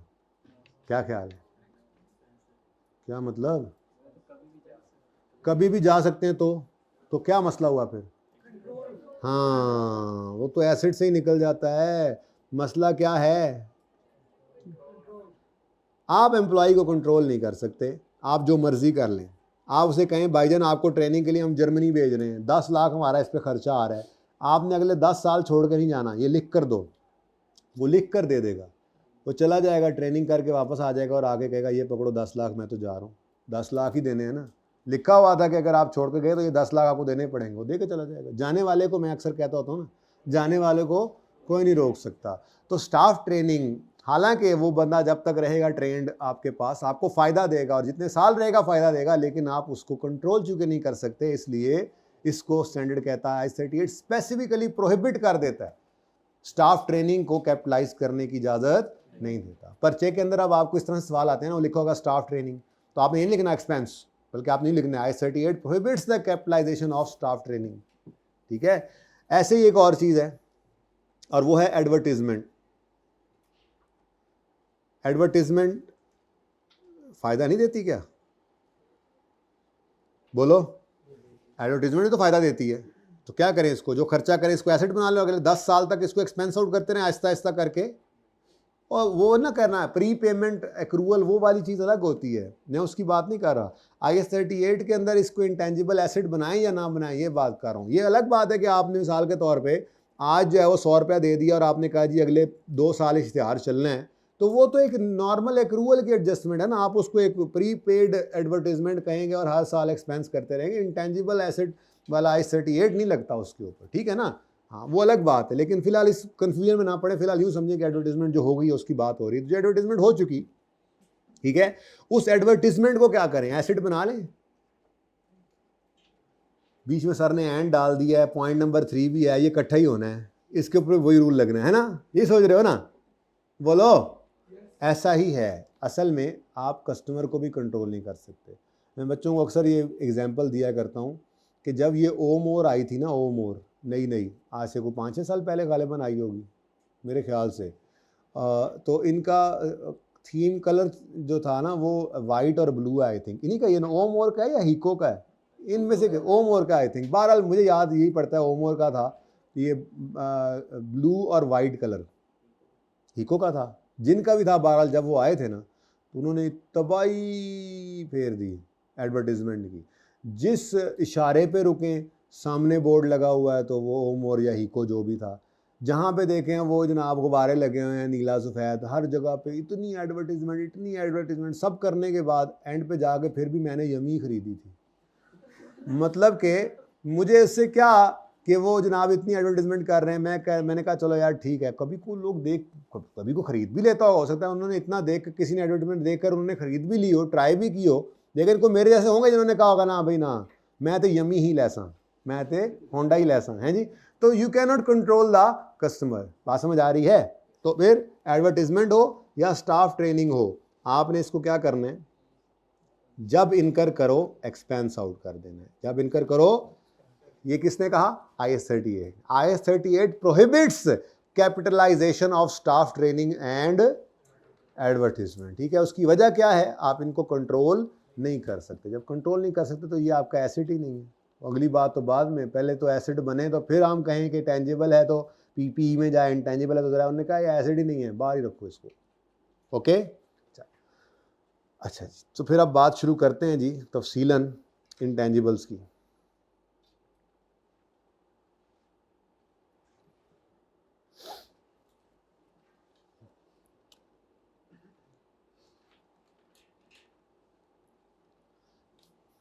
क्या ख्याल है, क्या मतलब, कभी भी जा सकते हैं, तो क्या मसला हुआ फिर, हाँ वो तो एसिड से ही निकल जाता है, मसला क्या है, आप एम्प्लॉय को कंट्रोल नहीं कर सकते, आप जो मर्जी कर लें, आप उसे कहें भाईजान आपको ट्रेनिंग के लिए हम जर्मनी भेज रहे हैं, 10 लाख हमारा इस पर खर्चा आ रहा है, आपने अगले 10 साल छोड़ कर नहीं जाना, ये लिख कर दो, वो लिख कर दे देगा, वो चला जाएगा ट्रेनिंग करके वापस आ जाएगा और आगे कहेगा ये पकड़ो 10 लाख मैं तो जा रहा हूँ, 10 लाख ही देने हैं ना, लिखा हुआ था कि अगर आप छोड़ कर गए तो ये 10 लाख आपको देने पड़ेंगे, वो दे के चला जाएगा। जाने वाले को मैं अक्सर कहता होता हूँ ना, जाने वाले को कोई नहीं रोक सकता। तो स्टाफ ट्रेनिंग, हालांकि वो बंदा जब तक रहेगा ट्रेंड आपके पास आपको फ़ायदा देगा और जितने साल रहेगा फ़ायदा देगा, लेकिन आप उसको कंट्रोल चूँकि नहीं कर सकते, इसलिए इसको स्टैंडर्ड कहता है IAS 38 स्पेसिफिकली प्रोहिबिट कर देता है, स्टाफ ट्रेनिंग को कैपिटलाइज करने की इजाज़त नहीं देता। पर्चे के अंदर अब आपको इस तरह से सवाल आते हैं ना, वो लिखा होगा स्टाफ ट्रेनिंग, तो आपने नहीं लिखना एक्सपेंस, बल्कि आप नहीं लिखना IAS 38 prohibits the capitalisation of staff training, ठीक है। ऐसे ही एक और चीज़ है और वो है एडवर्टीजमेंट। एडवर्टीजमेंट फ़ायदा नहीं देती क्या, बोलो, एडवर्टीजमेंट तो फ़ायदा देती है, तो क्या करें, इसको जो खर्चा करें इसको एसेट बना लो, अगले 10 साल तक इसको एक्सपेंस आउट करते रहें आहिस्ता आहिस्ता करके, और वो ना करना है प्री पेमेंट एक्रूअल, वो वाली चीज़ अलग होती है, मैं उसकी बात नहीं कर रहा। IAS 38 के अंदर इसको इंटेंजिबल एसेट बनाएं या ना बनाएं, ये बात कर रहा हूँ। ये अलग बात है कि आपने मिसाल के तौर पे आज जो है वो 100 रुपया दे दिया और आपने कहा जी अगले 2 साल इश्तिहार चलना है, तो वो तो एक नॉर्मल एक्रूअल की एडजस्टमेंट है ना, आप उसको एक प्री पेड एडवर्टीजमेंट कहेंगे और हर साल एक्सपेंस करते रहेंगे। इंटेंजिबल एसेट वाला IAS 38 नहीं लगता उसके ऊपर, ठीक है ना, हाँ वो अलग बात है। लेकिन फिलहाल इस कन्फ्यूजन में ना पड़े, फिलहाल यूँ समझिए कि एडवर्टीजमेंट जो हो गई है उसकी बात हो रही है, जो एडवर्टीजमेंट हो चुकी, ठीक है, उस एडवर्टीजमेंट को क्या करें, एसेट बना लें। बीच में सर ने एंड डाल दिया है, पॉइंट नंबर 3 भी है, ये इकट्ठा ही होना है, इसके ऊपर वही रूल लगना है ना, ये सोच रहे हो ना, बोलो, ऐसा ही है। असल में आप कस्टमर को भी कंट्रोल नहीं कर सकते। मैं बच्चों को अक्सर ये एग्जांपल दिया करता हूँ कि जब ये ओम और आई थी ना, ओम और नई आज से को 5-6 साल पहले गालिबन आई होगी मेरे ख्याल से, तो इनका थीम कलर जो था ना वो वाइट और ब्लू है, आई थिंक इन्हीं का, ये ना ओम और का है या हीको का है, इनमें से ओम और का आई थिंक, बहरहाल मुझे याद यही पड़ता है ओम और का था, ये ब्लू और वाइट कलर हीको का था, जिनका भी था। बहरहाल जब वो आए थे ना तो उन्होंने तबाही फेर दी एडवर्टीजमेंट की, जिस इशारे पे रुकें सामने बोर्ड लगा हुआ है तो वो ओम और या हीको जो भी था, जहाँ पे देखें वो जनाब गुब्बारे लगे हुए हैं नीला सफ़ेद, हर जगह पे इतनी एडवर्टीजमेंट, सब करने के बाद एंड पे जाके फिर भी मैंने यमी ख़रीदी थी। मतलब कि मुझे इससे क्या कि वो जनाब इतनी एडवर्टीजमेंट कर रहे हैं, मैंने कहा चलो यार ठीक है, कभी को लोग कभी को ख़रीद भी लेता हो सकता है उन्होंने इतना देख किसी ने एडवर्टीजमेंट देखकर उन्होंने ख़रीद भी ली हो, ट्राई भी की हो, लेकिन को मेरे जैसे होंगे जिन्होंने कहा होगा ना भाई ना मैं तो यमी ही लैसा, मैं तो होंडा ही लैसा है जी। तो you can not control the customer, बात समझ आ रही है। तो फिर एडवर्टीजमेंट हो या स्टाफ ट्रेनिंग हो, आपने इसको क्या करना है, जब इनकर करो एक्सपेंस आउट कर देना है, जब इनकर करो। ये किसने कहा, IS 38। IS 38 prohibits capitalisation of staff training and advertisement, ठीक है। उसकी वजह क्या है, आप इनको कंट्रोल नहीं कर सकते, जब कंट्रोल नहीं कर सकते तो ये आपका एसेट ही नहीं है। अगली बात तो बाद में, पहले तो एसेट बने तो फिर हम कहें कि टेंजिबल है तो PPE में जाए, इंटेंजिबल है तो जरा, उन्होंने कहा ये एसेट ही नहीं है, बाहर ही रखो इसको, ओके। अच्छा जी, तो फिर अब बात शुरू करते हैं जी तफसीलन इंटेंजिबल्स की।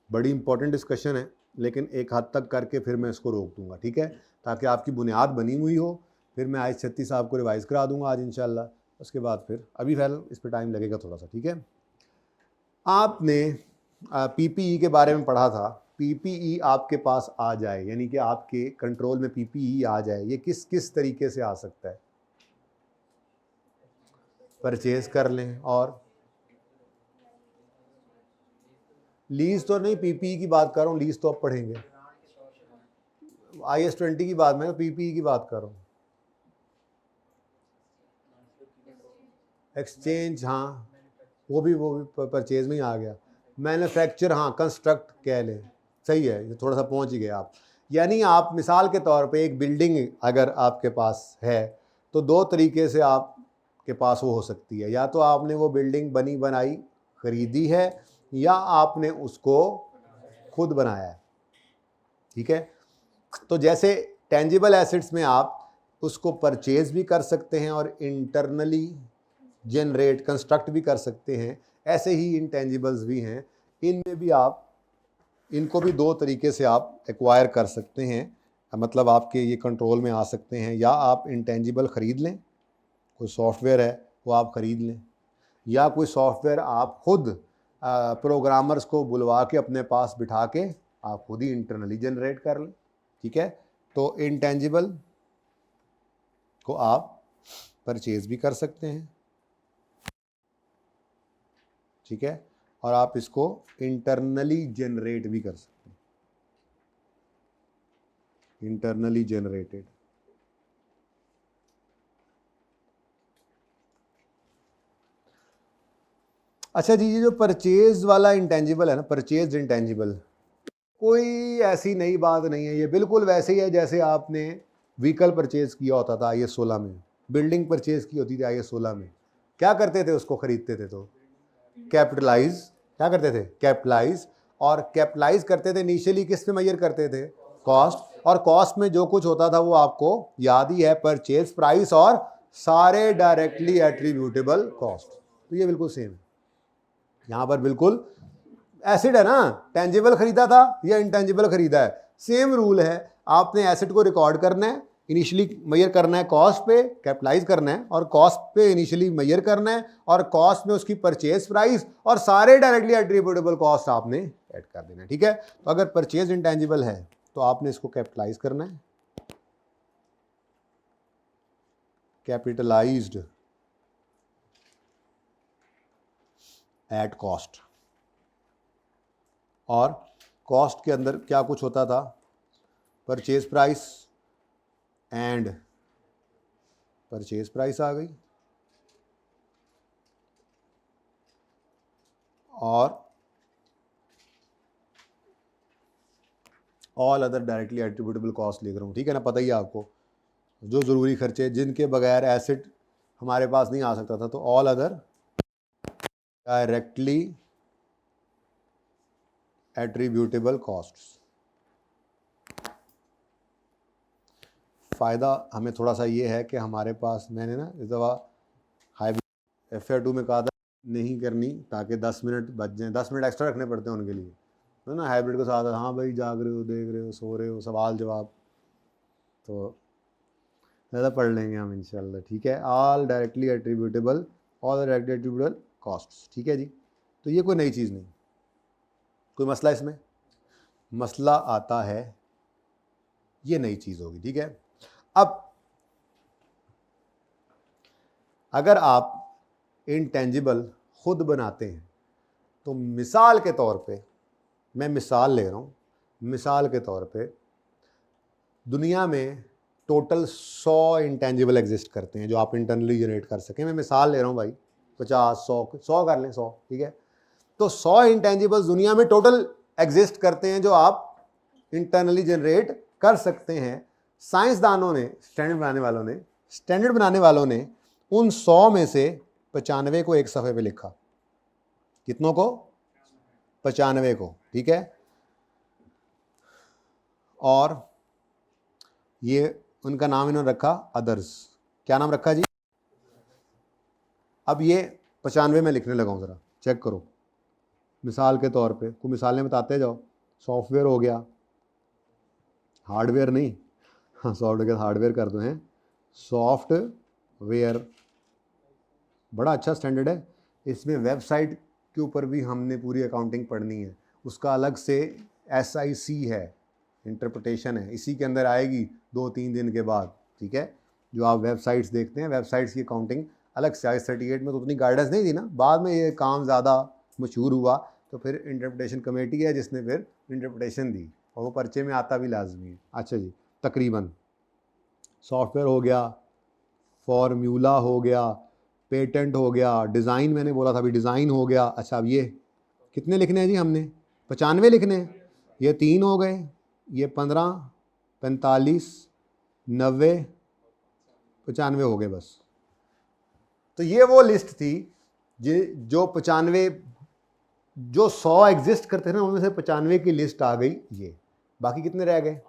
बड़ी इंपॉर्टेंट डिस्कशन है, लेकिन एक हद तक करके फिर मैं इसको रोक दूंगा, ठीक है, ताकि आपकी बुनियाद बनी हुई हो। फिर मैं IS 36 आपको रिवाइज़ करा दूंगा आज इंशाल्लाह, उसके बाद फिर अभी फिलहाल इस पर टाइम लगेगा थोड़ा सा, ठीक है। आपने PPE के बारे में पढ़ा था, PPE आपके पास आ जाए, यानी कि आपके कंट्रोल में PPE आ जाए, ये किस किस तरीके से आ सकता है, परचेज कर लें, और लीज तो नहीं, PPE की बात कर रहा हूँ, लीज तो अब पढ़ेंगे, IS 20 की बात, मैं PPE की बात कर रहा हूँ। एक्सचेंज, हाँ वो भी परचेज में ही आ गया। मैन्युफैक्चर, हाँ कंस्ट्रक्ट कह लें, सही है, ये थोड़ा सा पहुंच ही गए आप। यानी आप मिसाल के तौर पे एक बिल्डिंग अगर आपके पास है तो दो तरीके से आपके पास वो हो सकती है, या तो आपने वो बिल्डिंग बनी बनाई खरीदी है, या आपने उसको खुद बनाया है, ठीक है। तो जैसे टेंजिबल एसेट्स में आप उसको परचेज भी कर सकते हैं और इंटरनली जनरेट कंस्ट्रक्ट भी कर सकते हैं, ऐसे ही इंटेंजिबल्स भी हैं, इनमें भी आप इनको भी दो तरीके से आप एक्वायर कर सकते हैं, मतलब आपके ये कंट्रोल में आ सकते हैं। या आप इंटेंजिबल ख़रीद लें, कोई सॉफ्टवेयर है वो आप ख़रीद लें, या कोई सॉफ्टवेयर आप खुद प्रोग्रामर्स को बुलवा के अपने पास बिठा के आप खुद ही इंटरनली जनरेट कर लें, ठीक है। तो इंटेंजिबल को आप परचेज भी कर सकते हैं, ठीक है, और आप इसको इंटरनली जनरेट भी कर सकते हैं, इंटरनली जनरेटेड। अच्छा जी, ये जो परचेज वाला इंटेंजिबल है ना, परचेज इंटेंजिबल, कोई ऐसी नई बात नहीं है, ये बिल्कुल वैसे ही है जैसे आपने व्हीकल परचेज किया होता था IS 16 में, बिल्डिंग परचेज की होती थी IS 16 में। क्या करते थे, उसको खरीदते थे तो कैपिटलाइज, क्या करते थे, कैपिटलाइज, और कैपिटलाइज करते थे इनिशियली किस पे मेजर करते थे, कॉस्ट, और कॉस्ट में जो कुछ होता था वो आपको याद ही है, परचेज प्राइस और सारे डायरेक्टली एट्रीब्यूटेबल कॉस्ट। तो ये बिल्कुल सेम है यहाँ पर, बिल्कुल एसिड है ना, टेंजिबल खरीदा था या इंटेंजिबल खरीदा है, सेम रूल है। आपने एसिड को रिकॉर्ड करना है, इनिशियली मेजर करना है कॉस्ट पे, कैपिटलाइज करना है, और कॉस्ट पे इनिशियली मेजर करना है, और कॉस्ट में उसकी परचेज प्राइस और सारे डायरेक्टली एट्रीब्यूटेबल कॉस्ट आपने ऐड कर देना है, ठीक है। तो अगर परचेज इंटेंजिबल है तो आपने इसको कैपिटलाइज करना है, कैपिटलाइज्ड एट कॉस्ट, और कॉस्ट के अंदर क्या कुछ होता था, purchase price and purchase price आ गई, और all other directly attributable cost लिख रहा हूँ, ठीक है ना, पता ही है आपको, जो ज़रूरी खर्चे जिनके बगैर एसेट हमारे पास नहीं आ सकता था, तो all other directly attributable costs. फ़ायदा हमें थोड़ा सा ये है कि हमारे पास, मैंने ना इस दफ़ा हाइब्रिड FR2 में कहा था नहीं करनी, ताकि 10 मिनट बच जाएँ, 10 मिनट एक्स्ट्रा रखने पड़ते हैं उनके लिए, तो ना हाइब्रिड के साथ, हाँ भाई जाग रहे हो, देख रहे हो, सो रहे हो, सवाल जवाब, तो ज़्यादा पढ़ लेंगे हम इंशाल्लाह, ठीक है। All directly attributable, all directly attributable costs, ठीक है जी। तो ये कोई नई चीज़ नहीं, कोई मसला इसमें? मसला आता है, ये नई चीज़ होगी, ठीक है। अब अगर आप इनटेंजिबल खुद बनाते हैं तो मिसाल के तौर पे, मैं मिसाल ले रहा हूँ, मिसाल के तौर पे दुनिया में टोटल 100 इंटेंजिबल एग्जिस्ट करते हैं जो आप इंटरनली जनरेट कर सकें। मैं मिसाल ले रहा हूँ भाई, 50, 100 कर लें, 100, ठीक है। तो 100 इंटेंजिबल्स दुनिया में टोटल एग्जिस्ट करते हैं जो आप इंटरनली जनरेट कर सकते हैं। साइंसदानों ने, स्टैंडर्ड बनाने वालों ने उन 100 में से 95 को एक सफ़े पे लिखा। कितनों को? 95 को, ठीक है। और ये उनका नाम इन्होंने रखा अदर्स। क्या नाम रखा जी? अब ये 95 में लिखने लगा हूँ, ज़रा चेक करो। मिसाल के तौर पे कुछ मिसालें बताते जाओ। सॉफ्टवेयर हो गया, हार्डवेयर नहीं, हाँ सॉफ्टवेयर हार्डवेयर कर दो हैं। सॉफ्टवेयर बड़ा अच्छा स्टैंडर्ड है, इसमें वेबसाइट के ऊपर भी हमने पूरी अकाउंटिंग पढ़नी है। उसका अलग से SIC है, इंटरप्रिटेशन है, इसी के अंदर आएगी 2-3 दिन के बाद, ठीक है। जो आप वेबसाइट्स देखते हैं, वेबसाइट्स की अकाउंटिंग अलग से आई। 38 में तो उतनी गाइडेंस नहीं थी ना, बाद में ये काम ज़्यादा मशहूर हुआ तो फिर इंटरप्रिटेशन कमेटी है जिसने फिर इंटरप्रिटेशन दी, और वो पर्चे में आता भी लाजमी है। अच्छा जी, तकरीबन सॉफ्टवेयर हो गया, फॉर्मूला हो गया, पेटेंट हो गया, डिज़ाइन मैंने बोला था अभी, डिज़ाइन हो गया। अच्छा, अब ये कितने लिखने हैं जी हमने? 95 लिखने हैं। ये 3 हो गए, ये 15, 45, 90, 95 हो गए बस। तो ये वो लिस्ट थी जो 95, जो 100 एग्जिस्ट करते थे ना, उनमें से 95 की लिस्ट आ गई ये। बाकी कितने रह गए?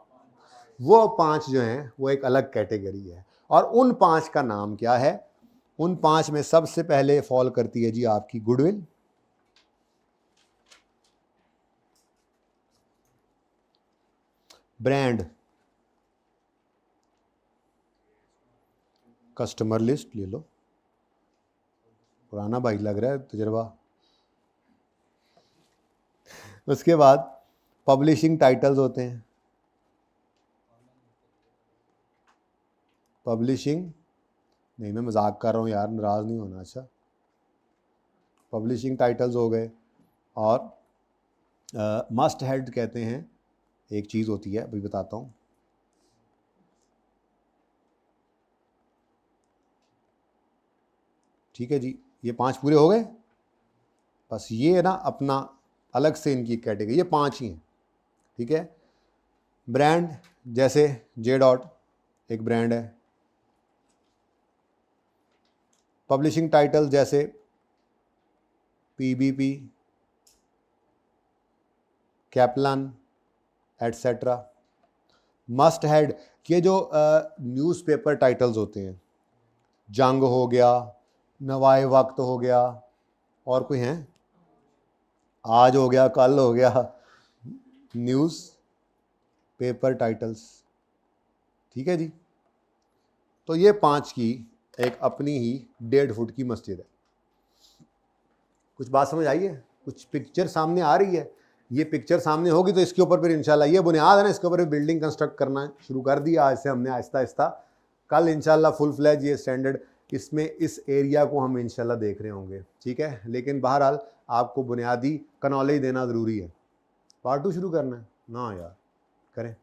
वो 5 जो हैं वो एक अलग कैटेगरी है। और उन 5 का नाम क्या है? उन 5 में सबसे पहले फॉल करती है जी आपकी गुडविल, ब्रांड, कस्टमर लिस्ट ले लो, पुराना भाई लग रहा है तजर्बा। उसके बाद पब्लिशिंग टाइटल्स होते हैं, पब्लिशिंग नहीं, मैं मजाक कर रहा हूँ यार, नाराज़ नहीं होना। अच्छा, पब्लिशिंग टाइटल्स हो गए। और मस्ट हेड कहते हैं, एक चीज़ होती है, अभी बताता हूँ। ठीक है जी, ये 5 पूरे हो गए। बस ये ना अपना अलग से इनकी कैटेगरी, ये 5 ही हैं, ठीक है। ब्रांड जैसे J. एक ब्रांड है। पब्लिशिंग टाइटल जैसे PBP, कैपलन, एटसेट्रा। मस्ट हेड ये जो न्यूज़पेपर टाइटल्स होते हैं, जंग हो गया, नवाए वक्त हो गया, और कोई हैं, आज हो गया, कल हो गया, न्यूज़ पेपर टाइटल्स, ठीक है जी। तो ये 5 की एक अपनी ही 1.5 फुट की मस्जिद है। कुछ बात समझ आई है? कुछ पिक्चर सामने आ रही है? ये पिक्चर सामने होगी तो इसके ऊपर फिर इंशाल्लाह, ये बुनियाद है ना, इसके ऊपर बिल्डिंग कंस्ट्रक्ट करना शुरू कर दिया आज से हमने, आहिस्ता आहिस्ता। कल इंशाल्लाह फुल फ्लैज ये स्टैंडर्ड, इसमें इस एरिया को हम इंशाल्लाह देख रहे होंगे, ठीक है। लेकिन बहरहाल आपको बुनियादी का नॉलेज देना ज़रूरी है। पार्ट 2 शुरू करना है ना यार, करें।